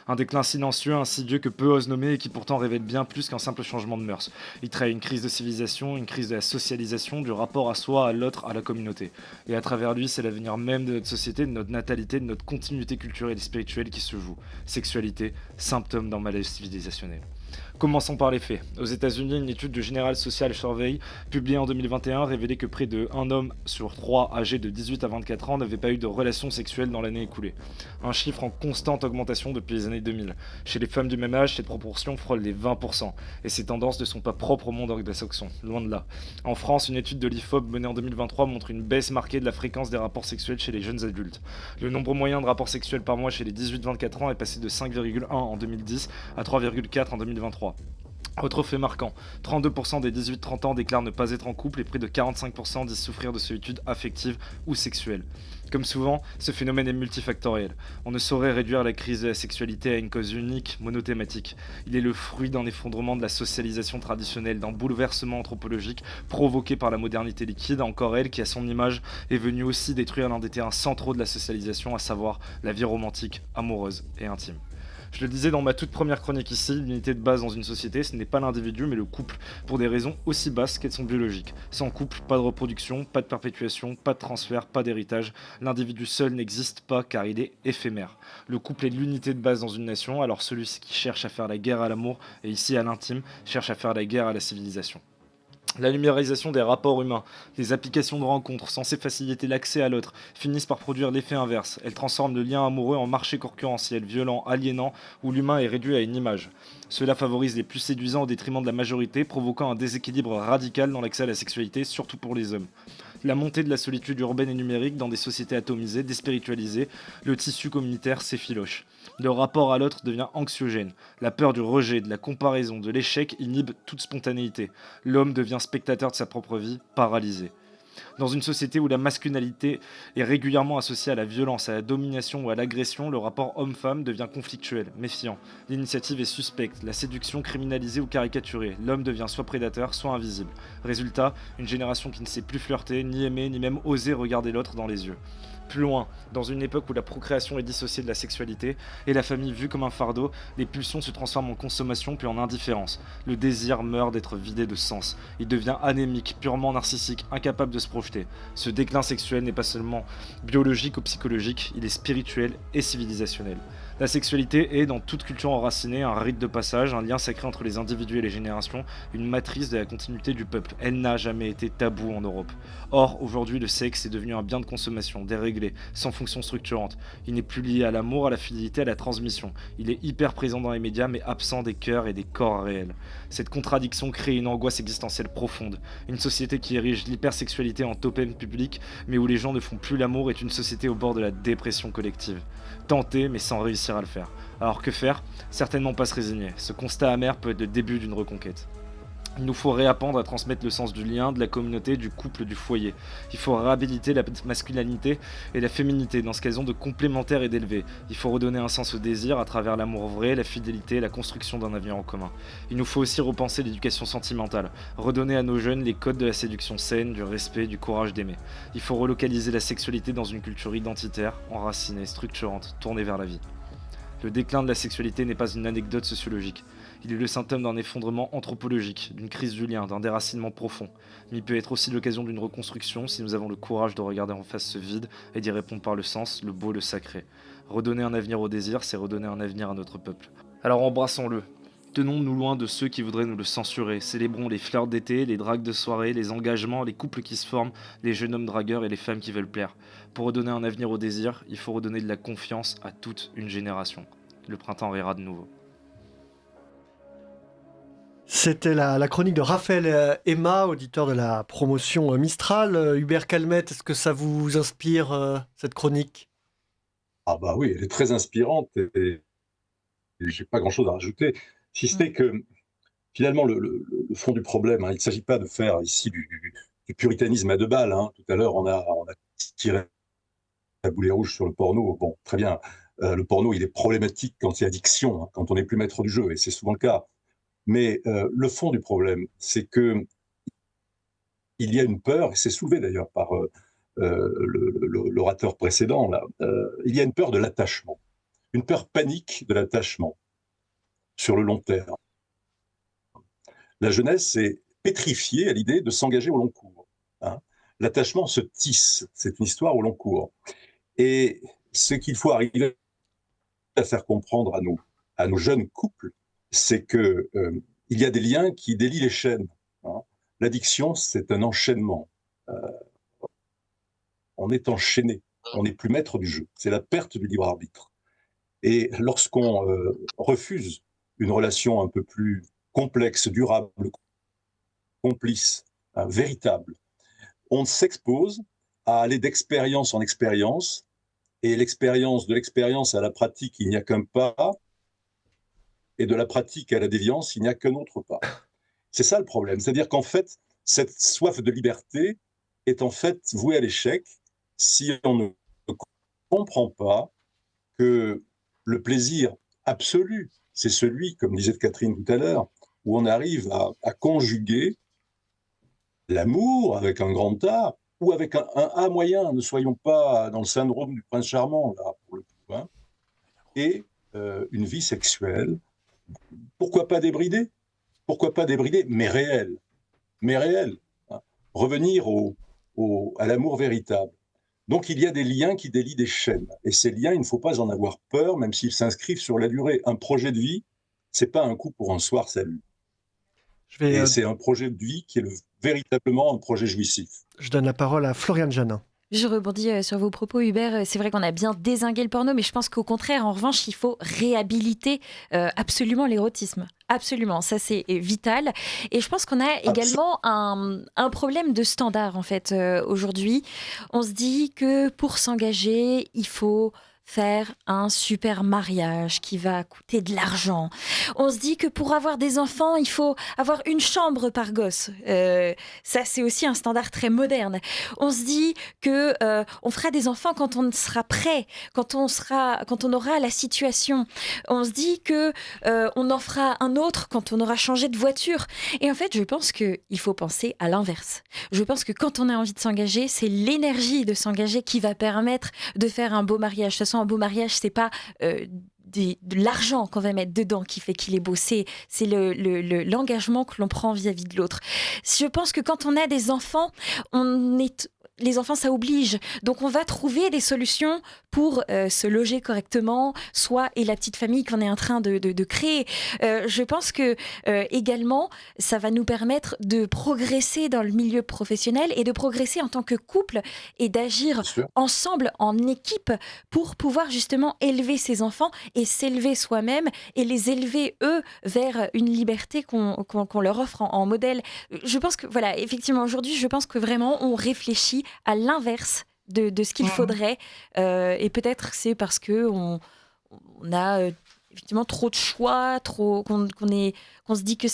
Un déclin silencieux, insidieux que peu osent nommer et qui pourtant révèle bien plus qu'un simple changement de mœurs. Il trahit une crise de civilisation, une crise de la socialisation, du rapport à soi, à l'autre, à la communauté. Et à travers lui, c'est l'avenir même de notre société, de notre natalité, de notre continuité culturelle et spirituelle qui se joue. Sexualité, symptôme d'un malaise civilisationnel. Commençons par les faits. Aux États-Unis, une étude de General Social Survey publiée en 2021 révélait que près de 1 homme sur 3 âgés de 18 à 24 ans n'avait pas eu de relations sexuelles dans l'année écoulée. Un chiffre en constante augmentation depuis les années 2000. Chez les femmes du même âge, cette proportion frôle les 20%. Et ces tendances ne sont pas propres au monde anglo-saxon, loin de là. En France, une étude de l'IFOP menée en 2023 montre une baisse marquée de la fréquence des rapports sexuels chez les jeunes adultes. Le nombre moyen de rapports sexuels par mois chez les 18-24 ans est passé de 5,1 en 2010 à 3,4 en 2023. Autre fait marquant, 32% des 18-30 ans déclarent ne pas être en couple et près de 45% disent souffrir de solitude affective ou sexuelle. Comme souvent, ce phénomène est multifactoriel. On ne saurait réduire la crise de la sexualité à une cause unique, monothématique. Il est le fruit d'un effondrement de la socialisation traditionnelle, d'un bouleversement anthropologique provoqué par la modernité liquide, encore elle qui, à son image, est venue aussi détruire l'un des terrains centraux de la socialisation, à savoir la vie romantique, amoureuse et intime. Je le disais dans ma toute première chronique ici, l'unité de base dans une société, ce n'est pas l'individu mais le couple, pour des raisons aussi basses qu'elles sont biologiques. Sans couple, pas de reproduction, pas de perpétuation, pas de transfert, pas d'héritage. L'individu seul n'existe pas car il est éphémère. Le couple est l'unité de base dans une nation, alors celui qui cherche à faire la guerre à l'amour, et ici à l'intime, cherche à faire la guerre à la civilisation. La numérisation des rapports humains, les applications de rencontres censées faciliter l'accès à l'autre finissent par produire l'effet inverse. Elles transforment le lien amoureux en marché concurrentiel, violent, aliénant, où l'humain est réduit à une image. Cela favorise les plus séduisants au détriment de la majorité, provoquant un déséquilibre radical dans l'accès à la sexualité, surtout pour les hommes. La montée de la solitude urbaine et numérique dans des sociétés atomisées, déspiritualisées, le tissu communautaire s'effiloche. Le rapport à l'autre devient anxiogène. La peur du rejet, de la comparaison, de l'échec inhibe toute spontanéité. L'homme devient spectateur de sa propre vie, paralysé. Dans une société où la masculinité est régulièrement associée à la violence, à la domination ou à l'agression, le rapport homme-femme devient conflictuel, méfiant. L'initiative est suspecte, la séduction criminalisée ou caricaturée. L'homme devient soit prédateur, soit invisible. Résultat, une génération qui ne sait plus flirter, ni aimer, ni même oser regarder l'autre dans les yeux. Plus loin, dans une époque où la procréation est dissociée de la sexualité et la famille vue comme un fardeau, les pulsions se transforment en consommation puis en indifférence. Le désir meurt d'être vidé de sens. Il devient anémique, purement narcissique, incapable de se projeter. Ce déclin sexuel n'est pas seulement biologique ou psychologique, il est spirituel et civilisationnel. La sexualité est, dans toute culture enracinée, un rite de passage, un lien sacré entre les individus et les générations, une matrice de la continuité du peuple. Elle n'a jamais été taboue en Europe. Or, aujourd'hui, le sexe est devenu un bien de consommation, déréglé, sans fonction structurante. Il n'est plus lié à l'amour, à la fidélité, à la transmission. Il est hyper présent dans les médias, mais absent des cœurs et des corps réels. Cette contradiction crée une angoisse existentielle profonde. Une société qui érige l'hypersexualité en totem public, mais où les gens ne font plus l'amour, est une société au bord de la dépression collective. Tenter, mais sans réussir à le faire. Alors que faire ? Certainement pas se résigner. Ce constat amer peut être le début d'une reconquête. Il nous faut réapprendre à transmettre le sens du lien, de la communauté, du couple, du foyer. Il faut réhabiliter la masculinité et la féminité dans ce qu'elles ont de complémentaire et d'élevé. Il faut redonner un sens au désir à travers l'amour vrai, la fidélité, la construction d'un avenir en commun. Il nous faut aussi repenser l'éducation sentimentale, redonner à nos jeunes les codes de la séduction saine, du respect, du courage d'aimer. Il faut relocaliser la sexualité dans une culture identitaire, enracinée, structurante, tournée vers la vie. Le déclin de la sexualité n'est pas une anecdote sociologique. Il est le symptôme d'un effondrement anthropologique, d'une crise du lien, d'un déracinement profond. Mais il peut être aussi l'occasion d'une reconstruction si nous avons le courage de regarder en face ce vide et d'y répondre par le sens, le beau, le sacré. Redonner un avenir au désir, c'est redonner un avenir à notre peuple. Alors embrassons-le. Tenons-nous loin de ceux qui voudraient nous le censurer. Célébrons les flirts d'été, les dragues de soirée, les engagements, les couples qui se forment, les jeunes hommes dragueurs et les femmes qui veulent plaire. Pour redonner un avenir au désir, il faut redonner de la confiance à toute une génération. Le printemps rira de nouveau. C'était la chronique de Raphaël Emma, auditeur de la promotion Mistral. Hubert Calmette, est-ce que ça vous inspire, cette chronique ? Ah bah oui, elle est très inspirante et j'ai pas grand-chose à rajouter, si ce n'est que finalement le fond du problème, hein, il ne s'agit pas de faire ici du puritanisme à deux balles. Hein. Tout à l'heure, on a tiré la boulet rouge sur le porno. Bon, très bien. Le porno, il est problématique quand il y a addiction, hein, quand on n'est plus maître du jeu, et c'est souvent le cas. Mais le fond du problème, c'est que il y a une peur, et c'est soulevé d'ailleurs par l'orateur précédent, là, il y a une peur de l'attachement, une peur panique de l'attachement sur le long terme. La jeunesse est pétrifiée à l'idée de s'engager au long cours. Hein. L'attachement se tisse, c'est une histoire au long cours. Et ce qu'il faut arriver à faire comprendre à nos jeunes couples, c'est que il y a des liens qui délient les chaînes. Hein. L'addiction, c'est un enchaînement. On est enchaîné, on n'est plus maître du jeu. C'est la perte du libre arbitre. Et lorsqu'on refuse une relation un peu plus complexe, durable, complice, véritable, on s'expose à aller d'expérience en expérience, et de l'expérience à la pratique, il n'y a qu'un pas, et de la pratique à la déviance, il n'y a qu'un autre pas. C'est ça le problème. C'est-à-dire qu'en fait, cette soif de liberté est en fait vouée à l'échec si on ne comprend pas que le plaisir absolu, c'est celui, comme disait Catherine tout à l'heure, où on arrive à conjuguer l'amour avec un grand A ou avec un A moyen, ne soyons pas dans le syndrome du prince charmant, là, pour le coup, hein, et une vie sexuelle, pourquoi pas débridée, mais réelle, hein, revenir à l'amour véritable. Donc il y a des liens qui délient des chaînes, et ces liens, il ne faut pas en avoir peur, même s'ils s'inscrivent sur la durée. Un projet de vie, c'est pas un coup pour un soir, salut. Et c'est un projet de vie qui est véritablement un projet jouissif. Je donne la parole à Floriane Janin. Je rebondis sur vos propos, Hubert. C'est vrai qu'on a bien dézingué le porno, mais je pense qu'au contraire, en revanche, il faut réhabiliter absolument l'érotisme. Absolument, ça c'est vital. Et je pense qu'on a également un problème de standard, en fait, aujourd'hui. On se dit que pour s'engager, il faut faire un super mariage qui va coûter de l'argent. On se dit que pour avoir des enfants, il faut avoir une chambre par gosse. Ça, c'est aussi un standard très moderne. On se dit que on fera des enfants quand on sera prêt, quand on aura la situation. On se dit que on en fera un autre quand on aura changé de voiture. Et en fait, je pense qu'il faut penser à l'inverse. Je pense que quand on a envie de s'engager, c'est l'énergie de s'engager qui va permettre de faire un beau mariage. De toute façon, un beau mariage, c'est pas de l'argent qu'on va mettre dedans qui fait qu'il est beau, c'est l'engagement que l'on prend vis-à-vis de l'autre. Je pense que quand on a des enfants, les enfants, ça oblige. Donc, on va trouver des solutions pour se loger correctement, et la petite famille qu'on est en train de créer. Je pense que également, ça va nous permettre de progresser dans le milieu professionnel et de progresser en tant que couple et d'agir ensemble, en équipe, pour pouvoir justement élever ses enfants et s'élever soi-même et les élever, eux, vers une liberté qu'on leur offre en modèle. Je pense que, voilà, effectivement, aujourd'hui, je pense que vraiment, on réfléchit à l'inverse de ce qu'il faudrait, et peut-être c'est parce que on a effectivement trop de choix, qu'on se dit que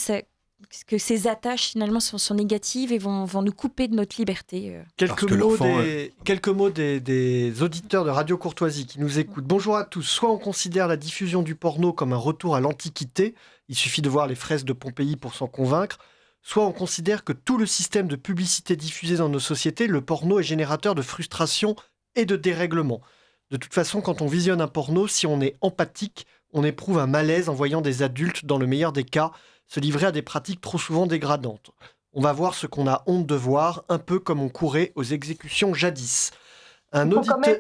ces attaches finalement sont négatives et vont nous couper de notre liberté. Quelques mots des auditeurs de Radio Courtoisie qui nous écoutent. Bonjour à tous. Soit on considère la diffusion du porno comme un retour à l'Antiquité, il suffit de voir les fresques de Pompéi pour s'en convaincre. Soit on considère que tout le système de publicité diffusé dans nos sociétés, le porno est générateur de frustration et de dérèglement. De toute façon, quand on visionne un porno, si on est empathique, on éprouve un malaise en voyant des adultes, dans le meilleur des cas, se livrer à des pratiques trop souvent dégradantes. On va voir ce qu'on a honte de voir, un peu comme on courait aux exécutions jadis. Un auditeur...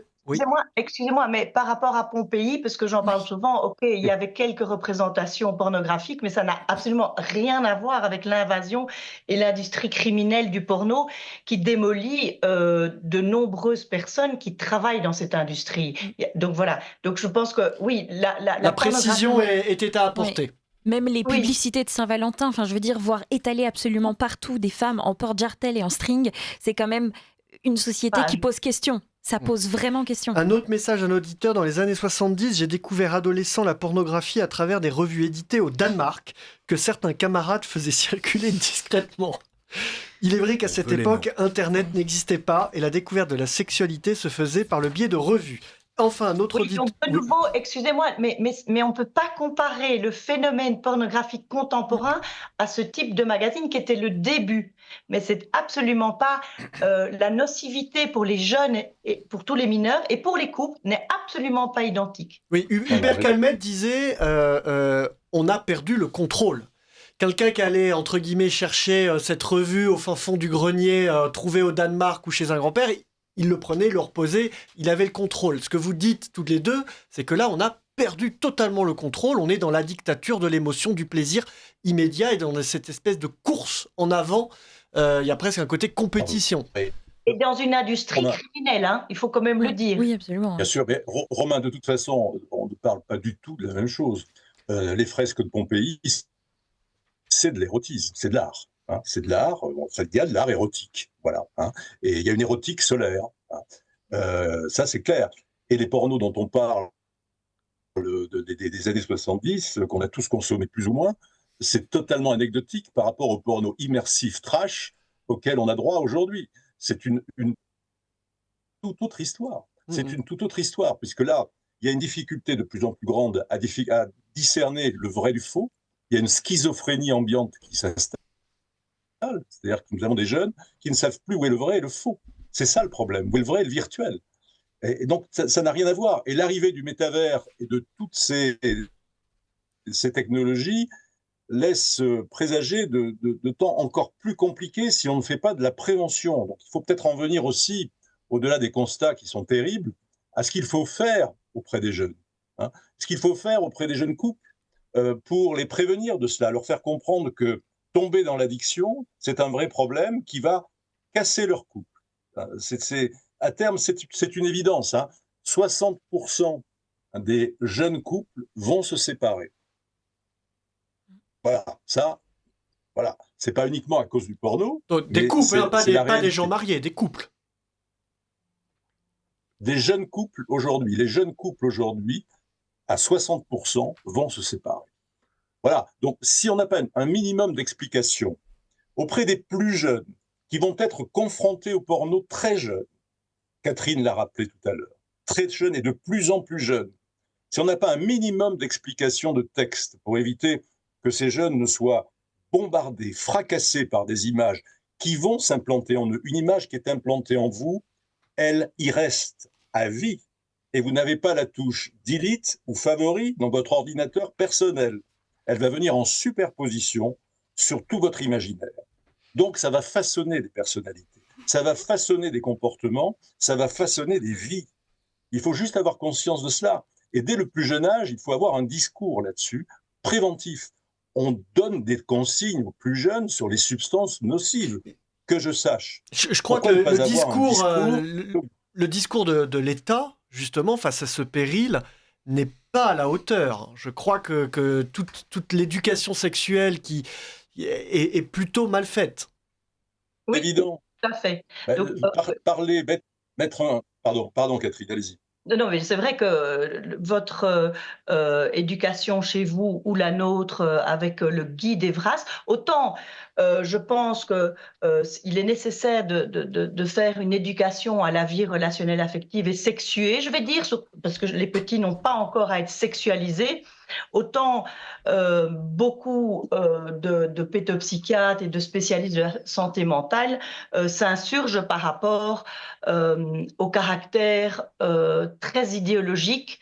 Excusez-moi, mais par rapport à Pompéi, parce que j'en parle souvent, ok, il y avait quelques représentations pornographiques, mais ça n'a absolument rien à voir avec l'invasion et l'industrie criminelle du porno qui démolit de nombreuses personnes qui travaillent dans cette industrie. Donc voilà, donc je pense que oui, la précision était à apporter. Oui. Même les publicités de Saint-Valentin, enfin je veux dire, voir étaler absolument partout des femmes en porte-jartel et en string, c'est quand même une société qui pose question. Ça pose vraiment question. Un autre message à un auditeur. Dans les années 70, j'ai découvert adolescent la pornographie à travers des revues éditées au Danemark que certains camarades faisaient circuler discrètement. Il est vrai qu'à cette époque, Internet n'existait pas et la découverte de la sexualité se faisait par le biais de revues. Enfin, un autre auditeur... De nouveau, excusez-moi, mais on ne peut pas comparer le phénomène pornographique contemporain à ce type de magazine qui était le début. Mais c'est absolument pas la nocivité pour les jeunes et pour tous les mineurs et pour les couples n'est absolument pas identique. Oui, Hubert Calmette disait on a perdu le contrôle. Quelqu'un qui allait, entre guillemets, chercher cette revue au fin fond du grenier, trouvée au Danemark ou chez un grand-père, il le prenait, il le reposait, il avait le contrôle. Ce que vous dites toutes les deux, c'est que là, on a perdu totalement le contrôle. On est dans la dictature de l'émotion, du plaisir immédiat et dans cette espèce de course en avant. Il y a presque un côté compétition. Et dans une industrie criminelle, hein, il faut quand même le dire. Oui, absolument. Bien sûr, mais Romain, de toute façon, on ne parle pas du tout de la même chose. Les fresques de Pompéi, c'est de l'érotisme, c'est de l'art. Hein, c'est de l'art, il y a de l'art érotique, voilà. Hein, et il y a une érotique solaire. Hein, ça, c'est clair. Et les pornos dont on parle des années 70, qu'on a tous consommés plus ou moins, c'est totalement anecdotique par rapport au porno immersif trash auquel on a droit aujourd'hui. C'est une toute autre histoire. C'est une toute autre histoire, puisque là, il y a une difficulté de plus en plus grande à discerner le vrai du faux. Il y a une schizophrénie ambiante qui s'installe. C'est-à-dire que nous avons des jeunes qui ne savent plus où est le vrai et le faux. C'est ça le problème, où est le vrai et le virtuel. Et donc, ça n'a rien à voir. Et l'arrivée du métavers et de toutes ces technologies laisse présager de temps encore plus compliqués si on ne fait pas de la prévention. Donc, il faut peut-être en venir aussi, au-delà des constats qui sont terribles, à ce qu'il faut faire auprès des jeunes. Hein, ce qu'il faut faire auprès des jeunes couples pour les prévenir de cela, leur faire comprendre que tomber dans l'addiction, c'est un vrai problème qui va casser leur couple. À terme, c'est une évidence. Hein. 60% des jeunes couples vont se séparer. Voilà, ça, voilà. C'est pas uniquement à cause du porno. Donc, des couples, hein, pas des gens mariés, des couples. Des jeunes couples aujourd'hui, les jeunes couples aujourd'hui, à 60%, vont se séparer. Voilà. Donc, si on n'a pas un minimum d'explication auprès des plus jeunes, qui vont être confrontés au porno très jeunes, Catherine l'a rappelé tout à l'heure, très jeunes et de plus en plus jeunes, si on n'a pas un minimum d'explication de texte pour éviter que ces jeunes ne soient bombardés, fracassés par des images qui vont s'implanter en eux, une image qui est implantée en vous, elle y reste à vie. Et vous n'avez pas la touche delete ou favori dans votre ordinateur personnel. Elle va venir en superposition sur tout votre imaginaire. Donc ça va façonner des personnalités, ça va façonner des comportements, ça va façonner des vies. Il faut juste avoir conscience de cela. Et dès le plus jeune âge, il faut avoir un discours là-dessus, préventif. On donne des consignes aux plus jeunes sur les substances nocives, que je sache. Je crois que le discours de l'État, justement, face à ce péril, n'est pas à la hauteur. Je crois que toute l'éducation sexuelle qui est plutôt mal faite. Oui, évident. tout à fait. Donc, Parler, mettre un... Pardon Catherine, allez-y. Non, mais c'est vrai que votre éducation chez vous ou la nôtre avec le guide Evras, autant je pense qu'il est nécessaire de faire une éducation à la vie relationnelle, affective et sexuée, je vais dire, parce que les petits n'ont pas encore à être sexualisés. Autant beaucoup de pédopsychiatres et de spécialistes de la santé mentale s'insurgent par rapport au caractère très idéologique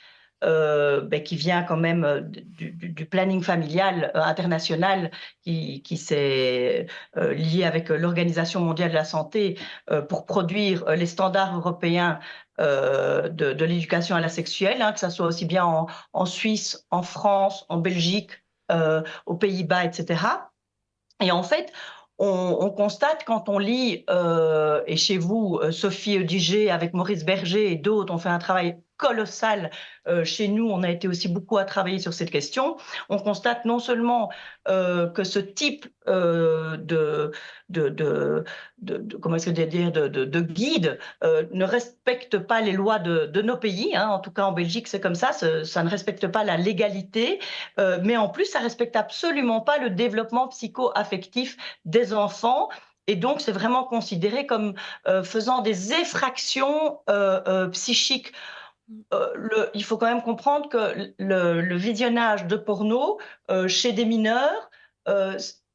qui vient quand même du planning familial international qui s'est lié avec l'Organisation mondiale de la santé pour produire les standards européens de l'éducation à la sexuelle, hein, que ça soit aussi bien en Suisse, en France, en Belgique, aux Pays-Bas, etc. Et en fait, on constate quand on lit, et chez vous, Sophie Odiger avec Maurice Berger et d'autres ont fait un travail colossal. Chez nous, on a été aussi beaucoup à travailler sur cette question. On constate non seulement que ce type comment est-ce que dire de guide ne respecte pas les lois de nos pays. Hein. En tout cas, en Belgique, c'est comme ça. Ça ne respecte pas la légalité, mais en plus, ça respecte absolument pas le développement psycho-affectif des enfants. Et donc, c'est vraiment considéré comme faisant des effractions psychiques. Il faut quand même comprendre que le visionnage de porno chez des mineurs,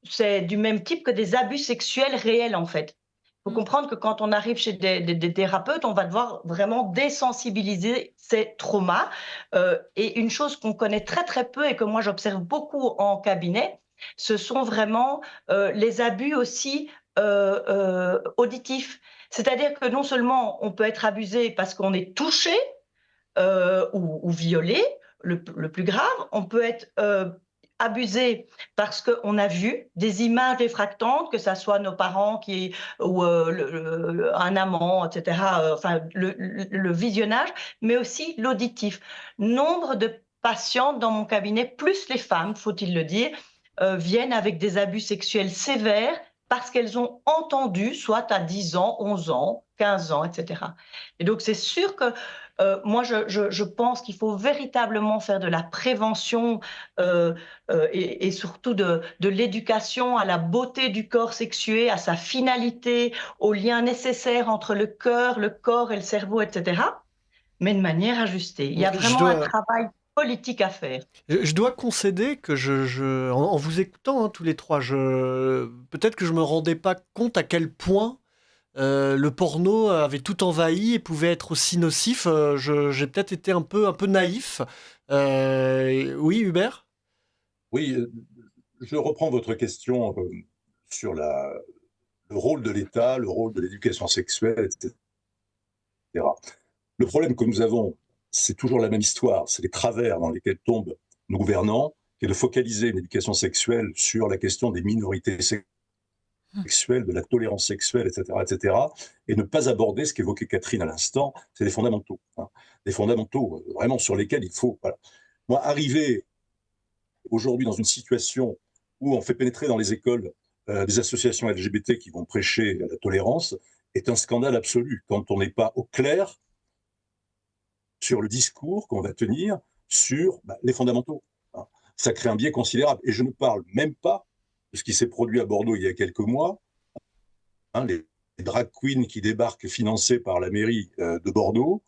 c'est du même type que des abus sexuels réels, en fait. Il faut comprendre que quand on arrive chez des thérapeutes, on va devoir vraiment désensibiliser ces traumas. Et une chose qu'on connaît très, très peu et que moi, j'observe beaucoup en cabinet, ce sont vraiment les abus aussi auditifs. C'est-à-dire que non seulement on peut être abusé parce qu'on est touché, ou violé, le plus grave, on peut être abusé parce qu'on a vu des images effractantes, que ce soit nos parents ou un amant, etc., enfin le visionnage, mais aussi l'auditif. Nombre de patientes dans mon cabinet, plus les femmes, faut-il le dire, viennent avec des abus sexuels sévères parce qu'elles ont entendu, soit à 10 ans, 11 ans, 15 ans, etc. Et donc, c'est sûr que moi, je pense qu'il faut véritablement faire de la prévention et surtout de l'éducation à la beauté du corps sexué, à sa finalité, aux liens nécessaires entre le cœur, le corps et le cerveau, etc., mais de manière ajustée. Il y a vraiment un travail politique à faire. Je dois concéder que en vous écoutant tous les trois, peut-être que je me rendais pas compte à quel point le porno avait tout envahi et pouvait être aussi nocif. J'ai peut-être été un peu naïf. Oui, Hubert ? Oui, je reprends votre question sur le rôle de l'État, le rôle de l'éducation sexuelle, etc. Le problème que nous avons, c'est toujours la même histoire, c'est les travers dans lesquels tombent nos gouvernants, qui est de focaliser une éducation sexuelle sur la question des minorités sexuelles, de la tolérance sexuelle, etc., et ne pas aborder ce qu'évoquait Catherine à l'instant, c'est les fondamentaux. Des fondamentaux vraiment sur lesquels il faut... Voilà. Moi, arriver aujourd'hui dans une situation où on fait pénétrer dans les écoles des associations LGBT qui vont prêcher la tolérance est un scandale absolu quand on n'est pas au clair sur le discours qu'on va tenir sur les fondamentaux. Ça crée un biais considérable. Et je ne parle même pas de ce qui s'est produit à Bordeaux il y a quelques mois, les drag queens qui débarquent financés par la mairie de Bordeaux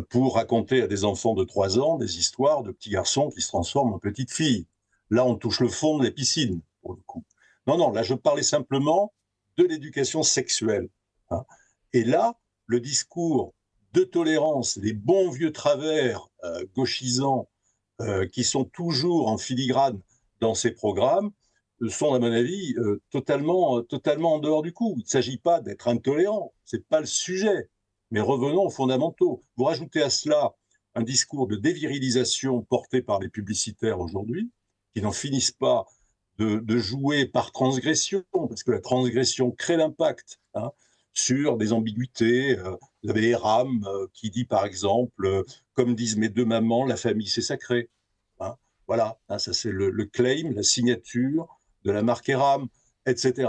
pour raconter à des enfants de 3 ans des histoires de petits garçons qui se transforment en petites filles. Là, on touche le fond des piscines, pour le coup. Non, là, je parlais simplement de l'éducation sexuelle. Et là, le discours de tolérance, les bons vieux travers gauchisants qui sont toujours en filigrane dans ces programmes sont, à mon avis, totalement en dehors du coup. Il ne s'agit pas d'être intolérant, ce n'est pas le sujet. Mais revenons aux fondamentaux. Vous rajoutez à cela un discours de dévirilisation porté par les publicitaires aujourd'hui, qui n'en finissent pas de jouer par transgression, parce que la transgression crée l'impact sur des ambiguïtés. Vous avez Eram qui dit par exemple, comme disent mes 2 mamans, la famille c'est sacré. Voilà, ça c'est le claim, la signature de la marque Eram, etc.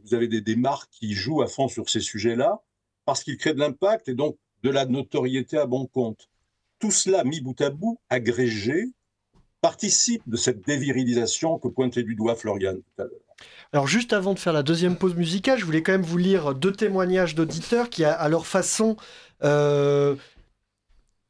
Vous avez des marques qui jouent à fond sur ces sujets-là parce qu'ils créent de l'impact et donc de la notoriété à bon compte. Tout cela mis bout à bout, agrégé, participe de cette dévirilisation que pointait du doigt Florian tout à l'heure. Alors juste avant de faire la deuxième pause musicale, je voulais quand même vous lire 2 témoignages d'auditeurs qui, à leur façon,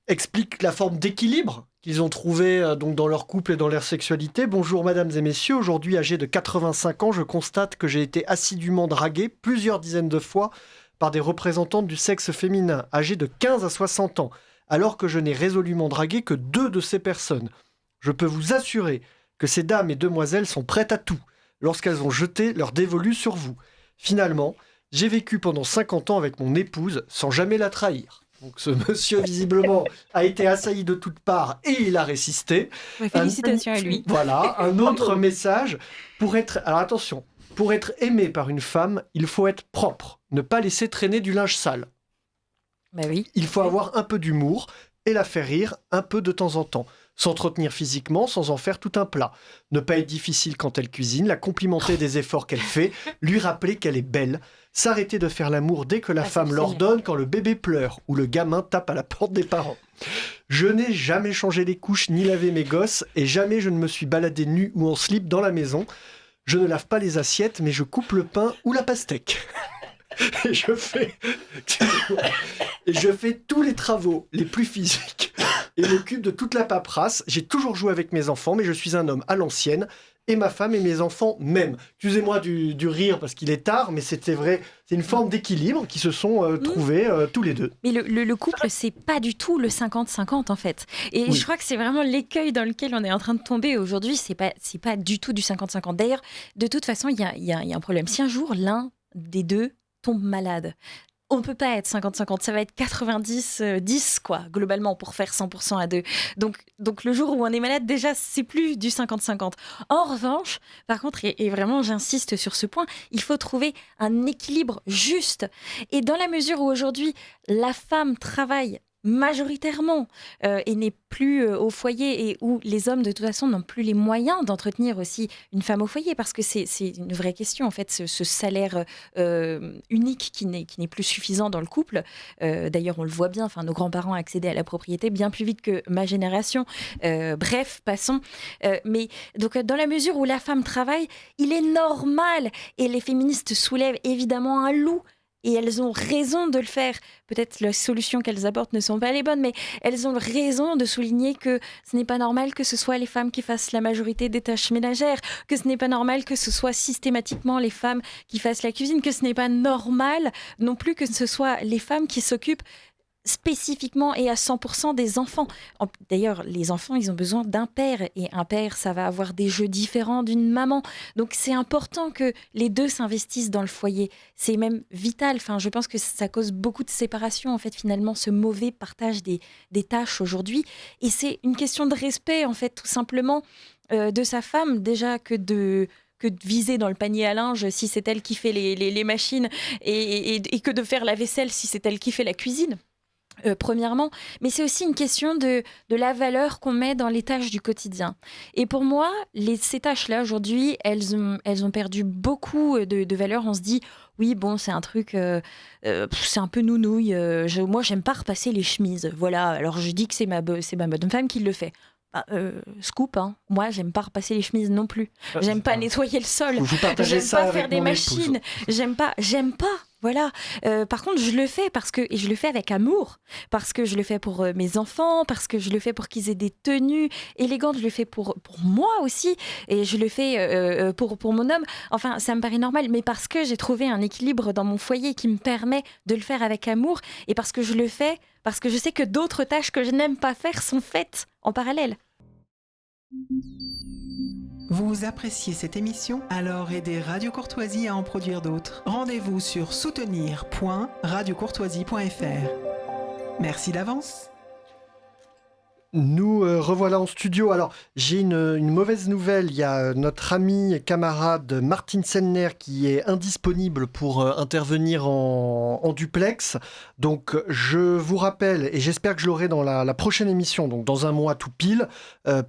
expliquent la forme d'équilibre qu'ils ont trouvé donc dans leur couple et dans leur sexualité. Bonjour mesdames et messieurs, aujourd'hui âgé de 85 ans, je constate que j'ai été assidûment dragué plusieurs dizaines de fois par des représentantes du sexe féminin, âgées de 15 à 60 ans, alors que je n'ai résolument dragué que 2 de ces personnes. Je peux vous assurer que ces dames et demoiselles sont prêtes à tout lorsqu'elles ont jeté leur dévolu sur vous. Finalement, j'ai vécu pendant 50 ans avec mon épouse sans jamais la trahir. Donc ce monsieur, visiblement, a été assailli de toutes parts et il a résisté. Ouais, félicitations à lui. Voilà, un autre message. Alors attention, pour être aimé par une femme, il faut être propre, ne pas laisser traîner du linge sale. Bah oui. Il faut avoir un peu d'humour et la faire rire un peu de temps en temps. S'entretenir physiquement sans en faire tout un plat. Ne pas être difficile quand elle cuisine, la complimenter des efforts qu'elle fait, lui rappeler qu'elle est belle, s'arrêter de faire l'amour dès que la femme l'ordonne, quand le bébé pleure ou le gamin tape à la porte des parents. Je n'ai jamais changé les couches ni lavé mes gosses et jamais je ne me suis baladé nu ou en slip dans la maison. Je ne lave pas les assiettes, mais je coupe le pain ou la pastèque. Et je fais tous les travaux les plus physiques et m'occupe de toute la paperasse. J'ai toujours joué avec mes enfants, mais je suis un homme à l'ancienne et ma femme et mes enfants même. Excusez-moi du rire parce qu'il est tard, mais c'était vrai. C'est une forme d'équilibre qui se sont trouvés tous les deux. Mais le couple, c'est pas du tout le 50-50 en fait. Et oui. Je crois que c'est vraiment l'écueil dans lequel on est en train de tomber aujourd'hui. C'est pas du tout du 50-50. D'ailleurs, de toute façon, il y a un problème. Si un jour l'un des deux tombe malade, on ne peut pas être 50-50, ça va être 90-10, quoi, globalement, pour faire 100% à deux. Donc le jour où on est malade, déjà, c'est plus du 50-50. En revanche, par contre, et vraiment j'insiste sur ce point, il faut trouver un équilibre juste. Et dans la mesure où aujourd'hui, la femme travaille majoritairement et n'est plus au foyer, et où les hommes de toute façon n'ont plus les moyens d'entretenir aussi une femme au foyer, parce que c'est une vraie question en fait, ce salaire unique qui n'est plus suffisant dans le couple. D'ailleurs on le voit bien, enfin, nos grands-parents accédaient à la propriété bien plus vite que ma génération. Bref, passons. Mais donc dans la mesure où la femme travaille, il est normal, et les féministes soulèvent évidemment un loup. Et elles ont raison de le faire. Peut-être les solutions qu'elles apportent ne sont pas les bonnes, mais elles ont raison de souligner que ce n'est pas normal que ce soit les femmes qui fassent la majorité des tâches ménagères, que ce n'est pas normal que ce soit systématiquement les femmes qui fassent la cuisine, que ce n'est pas normal non plus que ce soit les femmes qui s'occupent spécifiquement et à 100% des enfants. D'ailleurs, les enfants, ils ont besoin d'un père, et un père, ça va avoir des jeux différents d'une maman. Donc, c'est important que les deux s'investissent dans le foyer. C'est même vital. Enfin, je pense que ça cause beaucoup de séparation, en fait, finalement, ce mauvais partage des tâches aujourd'hui. Et c'est une question de respect, en fait, tout simplement, de sa femme, déjà, que de viser dans le panier à linge si c'est elle qui fait les machines, et que de faire la vaisselle si c'est elle qui fait la cuisine. Premièrement, mais c'est aussi une question de la valeur qu'on met dans les tâches du quotidien. Et pour moi, ces tâches-là, aujourd'hui, elles ont perdu beaucoup de valeur. On se dit, oui, bon, c'est un truc, c'est un peu nounouille. Moi, j'aime pas repasser les chemises. Voilà, alors je dis que c'est ma bonne femme qui le fait. Scoop, hein. Moi, j'aime pas repasser les chemises non plus. J'aime pas nettoyer le sol. Vous partagez J'aime ça pas avec faire des mon machines. épouse. J'aime pas. Voilà. Par contre, je le fais et je le fais avec amour, parce que je le fais pour mes enfants, parce que je le fais pour qu'ils aient des tenues élégantes. Je le fais pour moi aussi, et je le fais pour mon homme. Enfin, ça me paraît normal, mais parce que j'ai trouvé un équilibre dans mon foyer qui me permet de le faire avec amour, et parce que je le fais, parce que je sais que d'autres tâches que je n'aime pas faire sont faites en parallèle. Vous appréciez cette émission? Alors aidez Radio Courtoisie à en produire d'autres. Rendez-vous sur soutenir.radiocourtoisie.fr. Merci d'avance. Nous revoilà en studio. Alors, j'ai une mauvaise nouvelle. Il y a notre ami et camarade Martine Sellner qui est indisponible pour intervenir en duplex. Donc, je vous rappelle, et j'espère que je l'aurai dans la prochaine émission, donc dans un mois tout pile,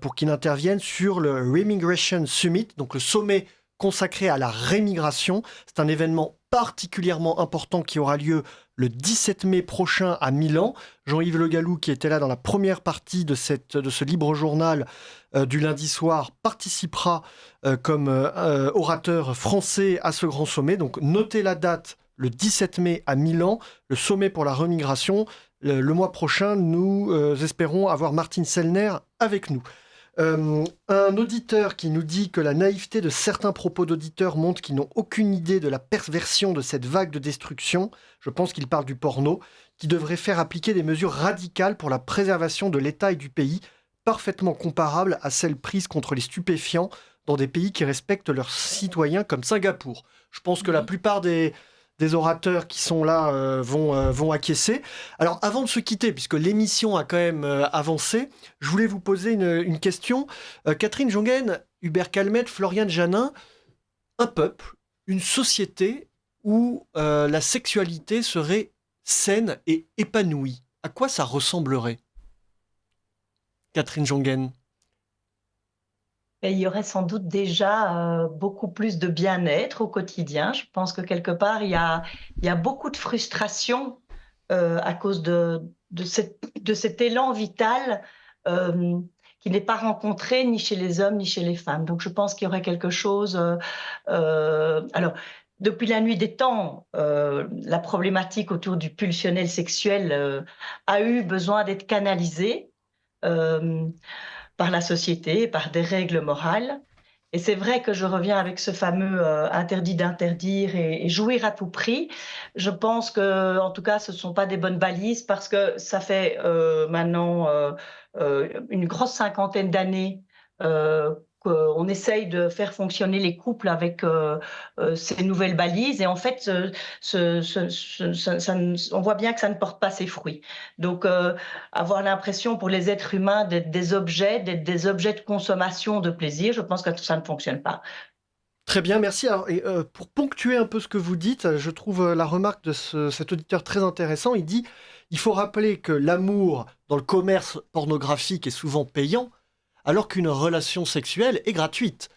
pour qu'il intervienne sur le Remigration Summit, donc le sommet consacré à la rémigration. C'est un événement particulièrement important qui aura lieu le 17 mai prochain à Milan. Jean-Yves Le Gallou, qui était là dans la première partie de ce libre journal du lundi soir, participera comme orateur français à ce grand sommet. Donc notez la date, le 17 mai à Milan, le sommet pour la remigration. Le mois prochain, nous espérons avoir Martine Sellner avec nous. Un auditeur qui nous dit que la naïveté de certains propos d'auditeurs montre qu'ils n'ont aucune idée de la perversion de cette vague de destruction, je pense qu'il parle du porno, qui devrait faire appliquer des mesures radicales pour la préservation de l'État et du pays, parfaitement comparables à celles prises contre les stupéfiants dans des pays qui respectent leurs citoyens comme Singapour. Je pense que la plupart des orateurs qui sont là vont acquiescer. Alors, avant de se quitter, puisque l'émission a quand même avancé, je voulais vous poser une question. Catherine Jongen, Hubert Calmette, Floriane Janin, un peuple, une société où la sexualité serait saine et épanouie. À quoi ça ressemblerait, Catherine Jongen? Et il y aurait sans doute déjà beaucoup plus de bien-être au quotidien. Je pense que quelque part, il y a beaucoup de frustration à cause de cet élan vital qui n'est pas rencontré ni chez les hommes ni chez les femmes. Donc je pense qu'il y aurait quelque chose... alors, depuis la nuit des temps, la problématique autour du pulsionnel sexuel a eu besoin d'être canalisée par la société, par des règles morales. Et c'est vrai que je reviens avec ce fameux interdit d'interdire et jouir à tout prix. Je pense que, en tout cas, ce ne sont pas des bonnes balises parce que ça fait maintenant une grosse cinquantaine d'années qu'on essaye de faire fonctionner les couples avec ces nouvelles balises. Et en fait, on voit bien que ça ne porte pas ses fruits. Donc, avoir l'impression pour les êtres humains d'être des objets de consommation, de plaisir, je pense que ça ne fonctionne pas. Très bien, merci. Alors, pour ponctuer un peu ce que vous dites, je trouve la remarque de cet auditeur très intéressant. Il dit, il faut rappeler que l'amour dans le commerce pornographique est souvent payant, alors qu'une relation sexuelle est gratuite.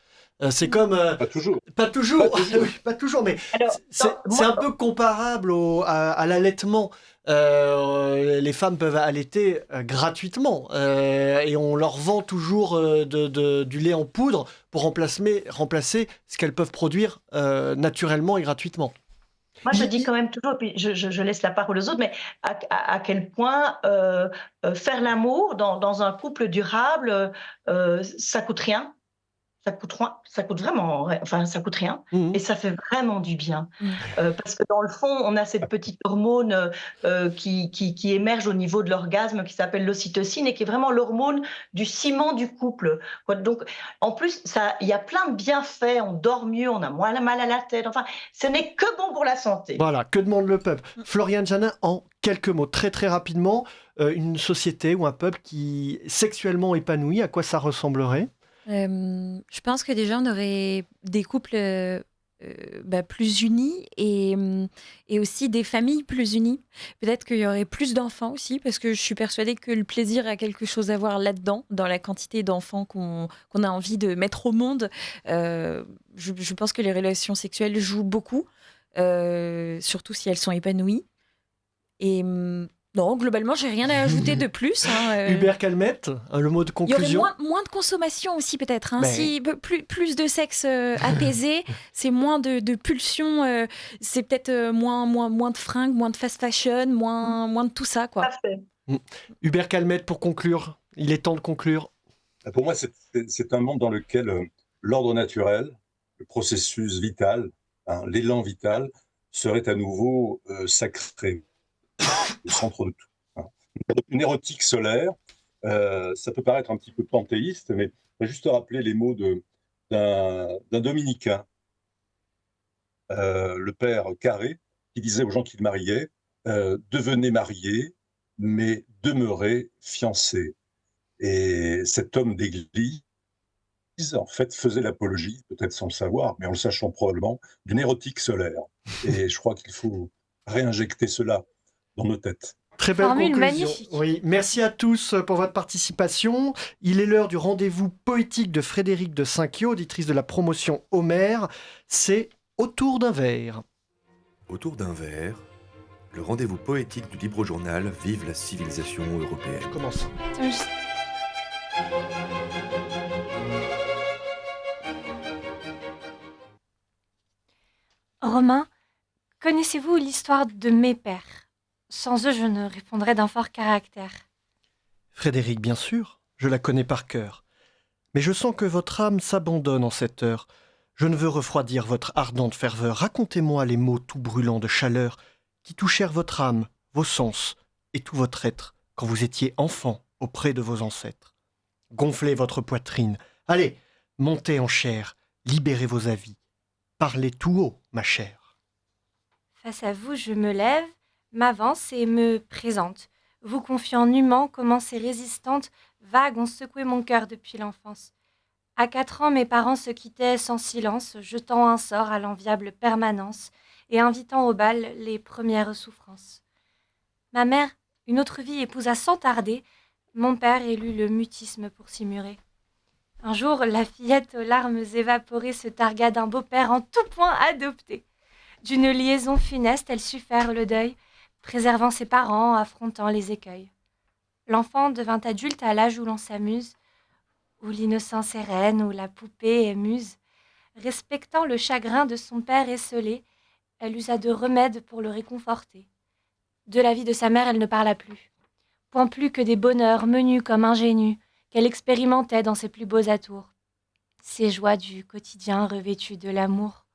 C'est comme... Pas toujours. Pas toujours, Pas toujours. oui, pas toujours, mais Alors, c'est un peu comparable à l'allaitement. Les femmes peuvent allaiter gratuitement et on leur vend toujours du lait en poudre pour remplacer ce qu'elles peuvent produire naturellement et gratuitement. moi, je dis quand même toujours, puis je laisse la parole aux autres, mais à quel point faire l'amour dans un couple durable, ça coûte rien. Ça coûte vraiment, enfin, ça coûte rien, Mhm. et ça fait vraiment du bien. Parce que dans le fond, on a cette petite hormone qui émerge au niveau de l'orgasme, qui s'appelle l'ocytocine, et qui est vraiment l'hormone du ciment du couple. Donc, en plus, il y a plein de bienfaits. On dort mieux, on a moins mal à la tête. Enfin, ce n'est que bon pour la santé. Voilà, que demande le peuple? Floriane Janin, en quelques mots, très très rapidement, une société ou un peuple qui sexuellement épanoui, à quoi ça ressemblerait? Je pense que déjà, on aurait des couples plus unis et aussi des familles plus unies. Peut-être qu'il y aurait plus d'enfants aussi, parce que je suis persuadée que le plaisir a quelque chose à voir là-dedans, dans la quantité d'enfants qu'on a envie de mettre au monde. Je pense que les relations sexuelles jouent beaucoup, surtout si elles sont épanouies. Et non, globalement, j'ai rien à ajouter de plus. Hubert Calmette, le mot de Il y conclusion. aurait moins de consommation aussi peut-être. Ben. Si plus de sexe apaisé, c'est moins de pulsions, c'est peut-être moins de fringues, moins de fast fashion, moins de tout ça, quoi. Parfait. Hubert Calmette, pour conclure, il est temps de conclure. Pour moi, c'est un monde dans lequel l'ordre naturel, le processus vital, l'élan vital, serait à nouveau sacré, le centre de tout. Une érotique solaire, ça peut paraître un petit peu panthéiste, mais je vais juste rappeler les mots d'un dominicain, le père Carré, qui disait aux gens qu'il mariait, devenez mariés, mais demeurez fiancés. Et cet homme d'église, en fait, faisait l'apologie, peut-être sans le savoir, mais en le sachant probablement, d'une érotique solaire. Et je crois qu'il faut réinjecter cela dans nos têtes. Très belle Formule conclusion. magnifique. Oui, merci à tous pour votre participation. Il est l'heure du rendez-vous poétique de Frédéric de Cinquiaux, auditrice de la promotion Homer. C'est Autour d'un verre. Autour d'un verre, le rendez-vous poétique du libre journal Vive la civilisation européenne. Je commence. Romain, connaissez-vous l'histoire de mes pères? Sans eux, je ne répondrais d'un fort caractère. Frédéric, bien sûr, je la connais par cœur. Mais je sens que votre âme s'abandonne en cette heure. Je ne veux refroidir votre ardente ferveur. Racontez-moi les mots tout brûlants de chaleur qui touchèrent votre âme, vos sens et tout votre être quand vous étiez enfant auprès de vos ancêtres. Gonflez votre poitrine. Allez, montez en chair, libérez vos avis. Parlez tout haut, ma chère. Face à vous, je me lève, m'avance et me présente, vous confiant nûment comment ces résistantes vagues ont secoué mon cœur depuis l'enfance. À 4 ans, mes parents se quittaient sans silence, jetant un sort à l'enviable permanence et invitant au bal les premières souffrances. Ma mère, une autre vie épousa sans tarder, mon père élut le mutisme pour s'y murer. Un jour, la fillette aux larmes évaporées se targua d'un beau-père en tout point adopté. D'une liaison funeste, elle sut faire le deuil, préservant ses parents, affrontant les écueils. L'enfant devint adulte à l'âge où l'on s'amuse, où l'innocence est reine, où la poupée est muse. Respectant le chagrin de son père esseulé, elle usa de remèdes pour le réconforter. De la vie de sa mère, elle ne parla plus. Point plus que des bonheurs menus comme ingénus, qu'elle expérimentait dans ses plus beaux atours. Ces joies du quotidien revêtues de l'amour.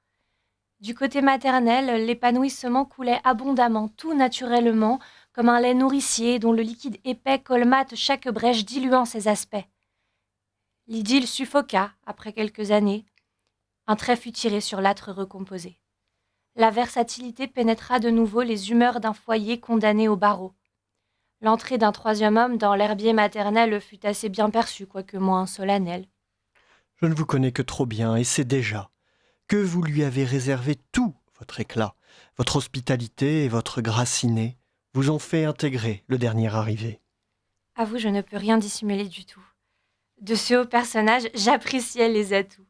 Du côté maternel, l'épanouissement coulait abondamment, tout naturellement, comme un lait nourricier dont le liquide épais colmate chaque brèche diluant ses aspects. L'idylle suffoqua après quelques années. Un trait fut tiré sur l'âtre recomposé. La versatilité pénétra de nouveau les humeurs d'un foyer condamné au barreau. L'entrée d'un troisième homme dans l'herbier maternel fut assez bien perçue, quoique moins solennelle. Je ne vous connais que trop bien, et c'est déjà que vous lui avez réservé tout votre éclat, votre hospitalité et votre grâce innée vous ont fait intégrer le dernier arrivé. À vous, je ne peux rien dissimuler du tout. De ce haut personnage, j'appréciais les atouts.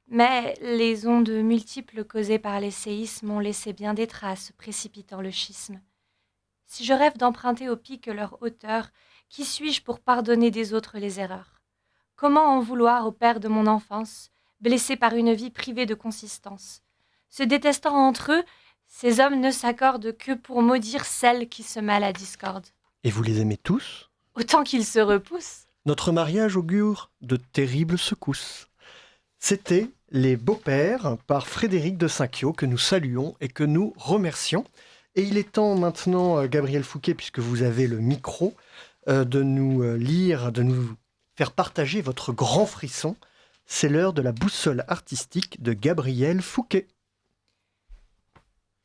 Mais les ondes multiples causées par les séismes ont laissé bien des traces précipitant le schisme. Si je rêve d'emprunter aux pics leur hauteur, qui suis-je pour pardonner des autres les erreurs? Comment en vouloir au père de mon enfance, blessé par une vie privée de consistance? Se détestant entre eux, ces hommes ne s'accordent que pour maudire celle qui sema la discorde. Et vous les aimez tous? Autant qu'ils se repoussent. Notre mariage augure de terribles secousses. C'était Les Beaux-Pères par Frédéric de Cinquiaux que nous saluons et que nous remercions. Et il est temps maintenant, Gabriel Fouquet, puisque vous avez le micro, de nous lire, de nous faire partager votre grand frisson. C'est l'heure de la boussole artistique de Gabriel Fouquet.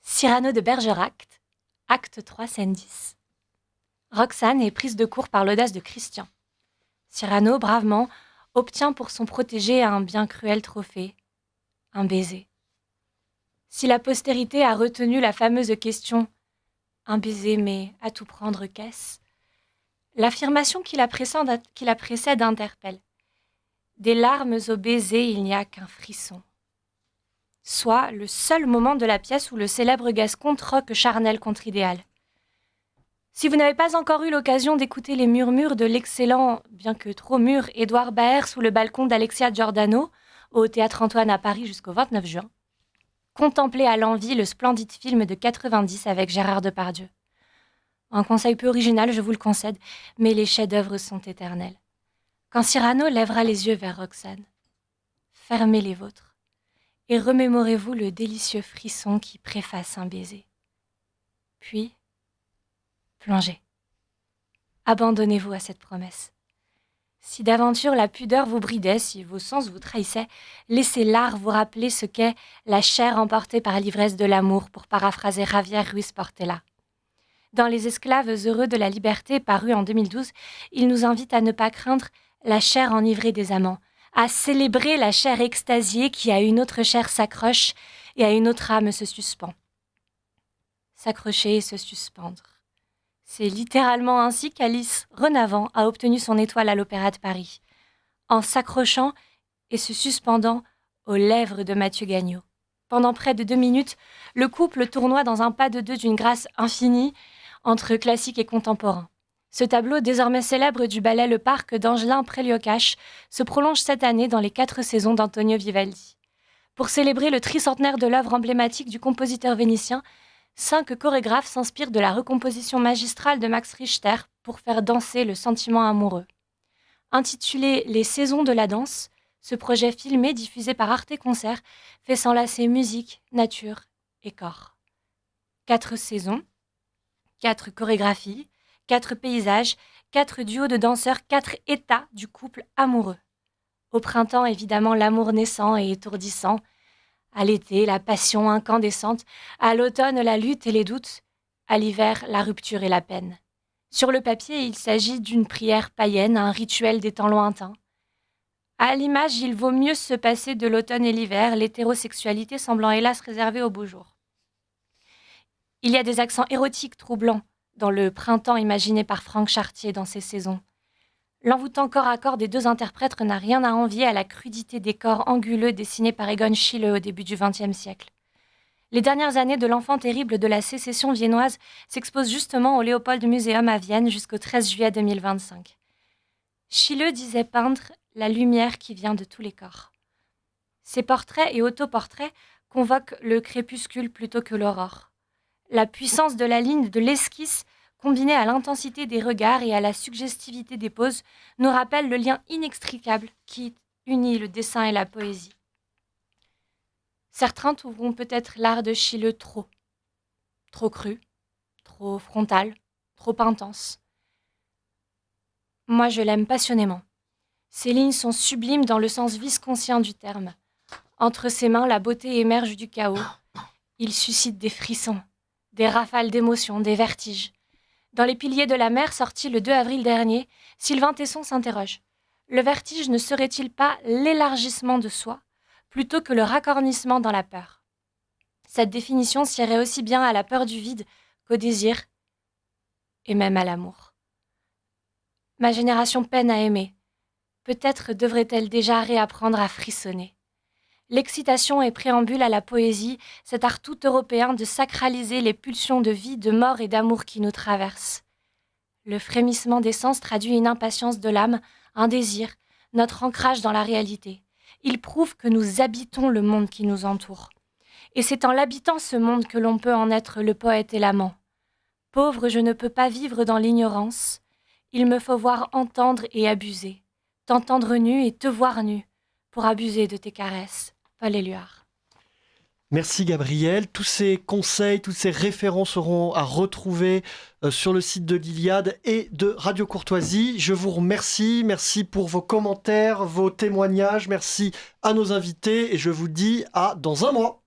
Cyrano de Bergerac, acte 3, scène 10. Roxane est prise de court par l'audace de Christian. Cyrano, bravement, obtient pour son protégé un bien cruel trophée, un baiser. Si la postérité a retenu la fameuse question « Un baiser, mais à tout prendre, qu'est-ce ?» l'affirmation qui la précède interpelle. Des larmes au baiser, il n'y a qu'un frisson. Soit le seul moment de la pièce où le célèbre Gascon troque charnel contre idéal. Si vous n'avez pas encore eu l'occasion d'écouter les murmures de l'excellent, bien que trop mûr, Édouard Baer sous le balcon d'Alexia Giordano, au Théâtre Antoine à Paris jusqu'au 29 juin, contemplez à l'envi le splendide film de 90 avec Gérard Depardieu. Un conseil peu original, je vous le concède, mais les chefs-d'œuvre sont éternels. Quand Cyrano lèvera les yeux vers Roxane, fermez les vôtres et remémorez-vous le délicieux frisson qui préface un baiser. Puis, plongez. Abandonnez-vous à cette promesse. Si d'aventure la pudeur vous bridait, si vos sens vous trahissaient, laissez l'art vous rappeler ce qu'est la chair emportée par l'ivresse de l'amour, pour paraphraser Javier Ruiz Portela. Dans Les esclaves heureux de la liberté, paru en 2012, il nous invite à ne pas craindre la chair enivrée des amants, à célébrer la chair extasiée qui à une autre chair s'accroche et à une autre âme se suspend. S'accrocher et se suspendre. C'est littéralement ainsi qu'Alice Renavant a obtenu son étoile à l'Opéra de Paris, en s'accrochant et se suspendant aux lèvres de Mathieu Gagnon. Pendant près de 2 minutes, le couple tournoie dans un pas de deux d'une grâce infinie entre classique et contemporain. Ce tableau, désormais célèbre du ballet Le Parc d'Angelin Préliocache, se prolonge cette année dans les 4 saisons d'Antonio Vivaldi. Pour célébrer le tricentenaire de l'œuvre emblématique du compositeur vénitien, 5 chorégraphes s'inspirent de la recomposition magistrale de Max Richter pour faire danser le sentiment amoureux. Intitulé « Les saisons de la danse », ce projet filmé diffusé par Arte Concert fait s'enlacer musique, nature et corps. 4 saisons, 4 chorégraphies, 4 paysages, 4 duos de danseurs, 4 états du couple amoureux. Au printemps, évidemment, l'amour naissant et étourdissant. À l'été, la passion incandescente. À l'automne, la lutte et les doutes. À l'hiver, la rupture et la peine. Sur le papier, il s'agit d'une prière païenne, un rituel des temps lointains. À l'image, il vaut mieux se passer de l'automne et l'hiver, l'hétérosexualité semblant hélas réservée aux beaux jours. Il y a des accents érotiques troublants dans le printemps imaginé par Franck Chartier dans ses saisons. L'envoûtant corps à corps des 2 interprètes n'a rien à envier à la crudité des corps anguleux dessinés par Egon Schiele au début du XXe siècle. Les dernières années de l'enfant terrible de la sécession viennoise s'exposent justement au Léopold Museum à Vienne jusqu'au 13 juillet 2025. Schiele disait peindre la lumière qui vient de tous les corps. Ses portraits et autoportraits convoquent le crépuscule plutôt que l'aurore. La puissance de la ligne de l'esquisse, combinée à l'intensité des regards et à la suggestivité des poses, nous rappelle le lien inextricable qui unit le dessin et la poésie. Certains trouveront peut-être l'art de Schiele trop cru, trop frontal, trop intense. Moi, je l'aime passionnément. Ces lignes sont sublimes dans le sens visconscient du terme. Entre ses mains, la beauté émerge du chaos. Il suscite des frissons, des rafales d'émotions, des vertiges. Dans Les Piliers de la mer, sorti le 2 avril dernier, Sylvain Tesson s'interroge. Le vertige ne serait-il pas l'élargissement de soi, plutôt que le racornissement dans la peur ? Cette définition siérait aussi bien à la peur du vide qu'au désir, et même à l'amour. Ma génération peine à aimer. Peut-être devrait-elle déjà réapprendre à frissonner. L'excitation est préambule à la poésie, cet art tout européen de sacraliser les pulsions de vie, de mort et d'amour qui nous traversent. Le frémissement des sens traduit une impatience de l'âme, un désir, notre ancrage dans la réalité. Il prouve que nous habitons le monde qui nous entoure. Et c'est en l'habitant ce monde que l'on peut en être le poète et l'amant. Pauvre, je ne peux pas vivre dans l'ignorance. Il me faut voir entendre et abuser. T'entendre nu et te voir nu, pour abuser de tes caresses. Paul Éluard. Merci Gabriel. Tous ces conseils, toutes ces références seront à retrouver sur le site de l'Iliade et de Radio Courtoisie. Je vous remercie. Merci pour vos commentaires, vos témoignages. Merci à nos invités et je vous dis à dans un mois.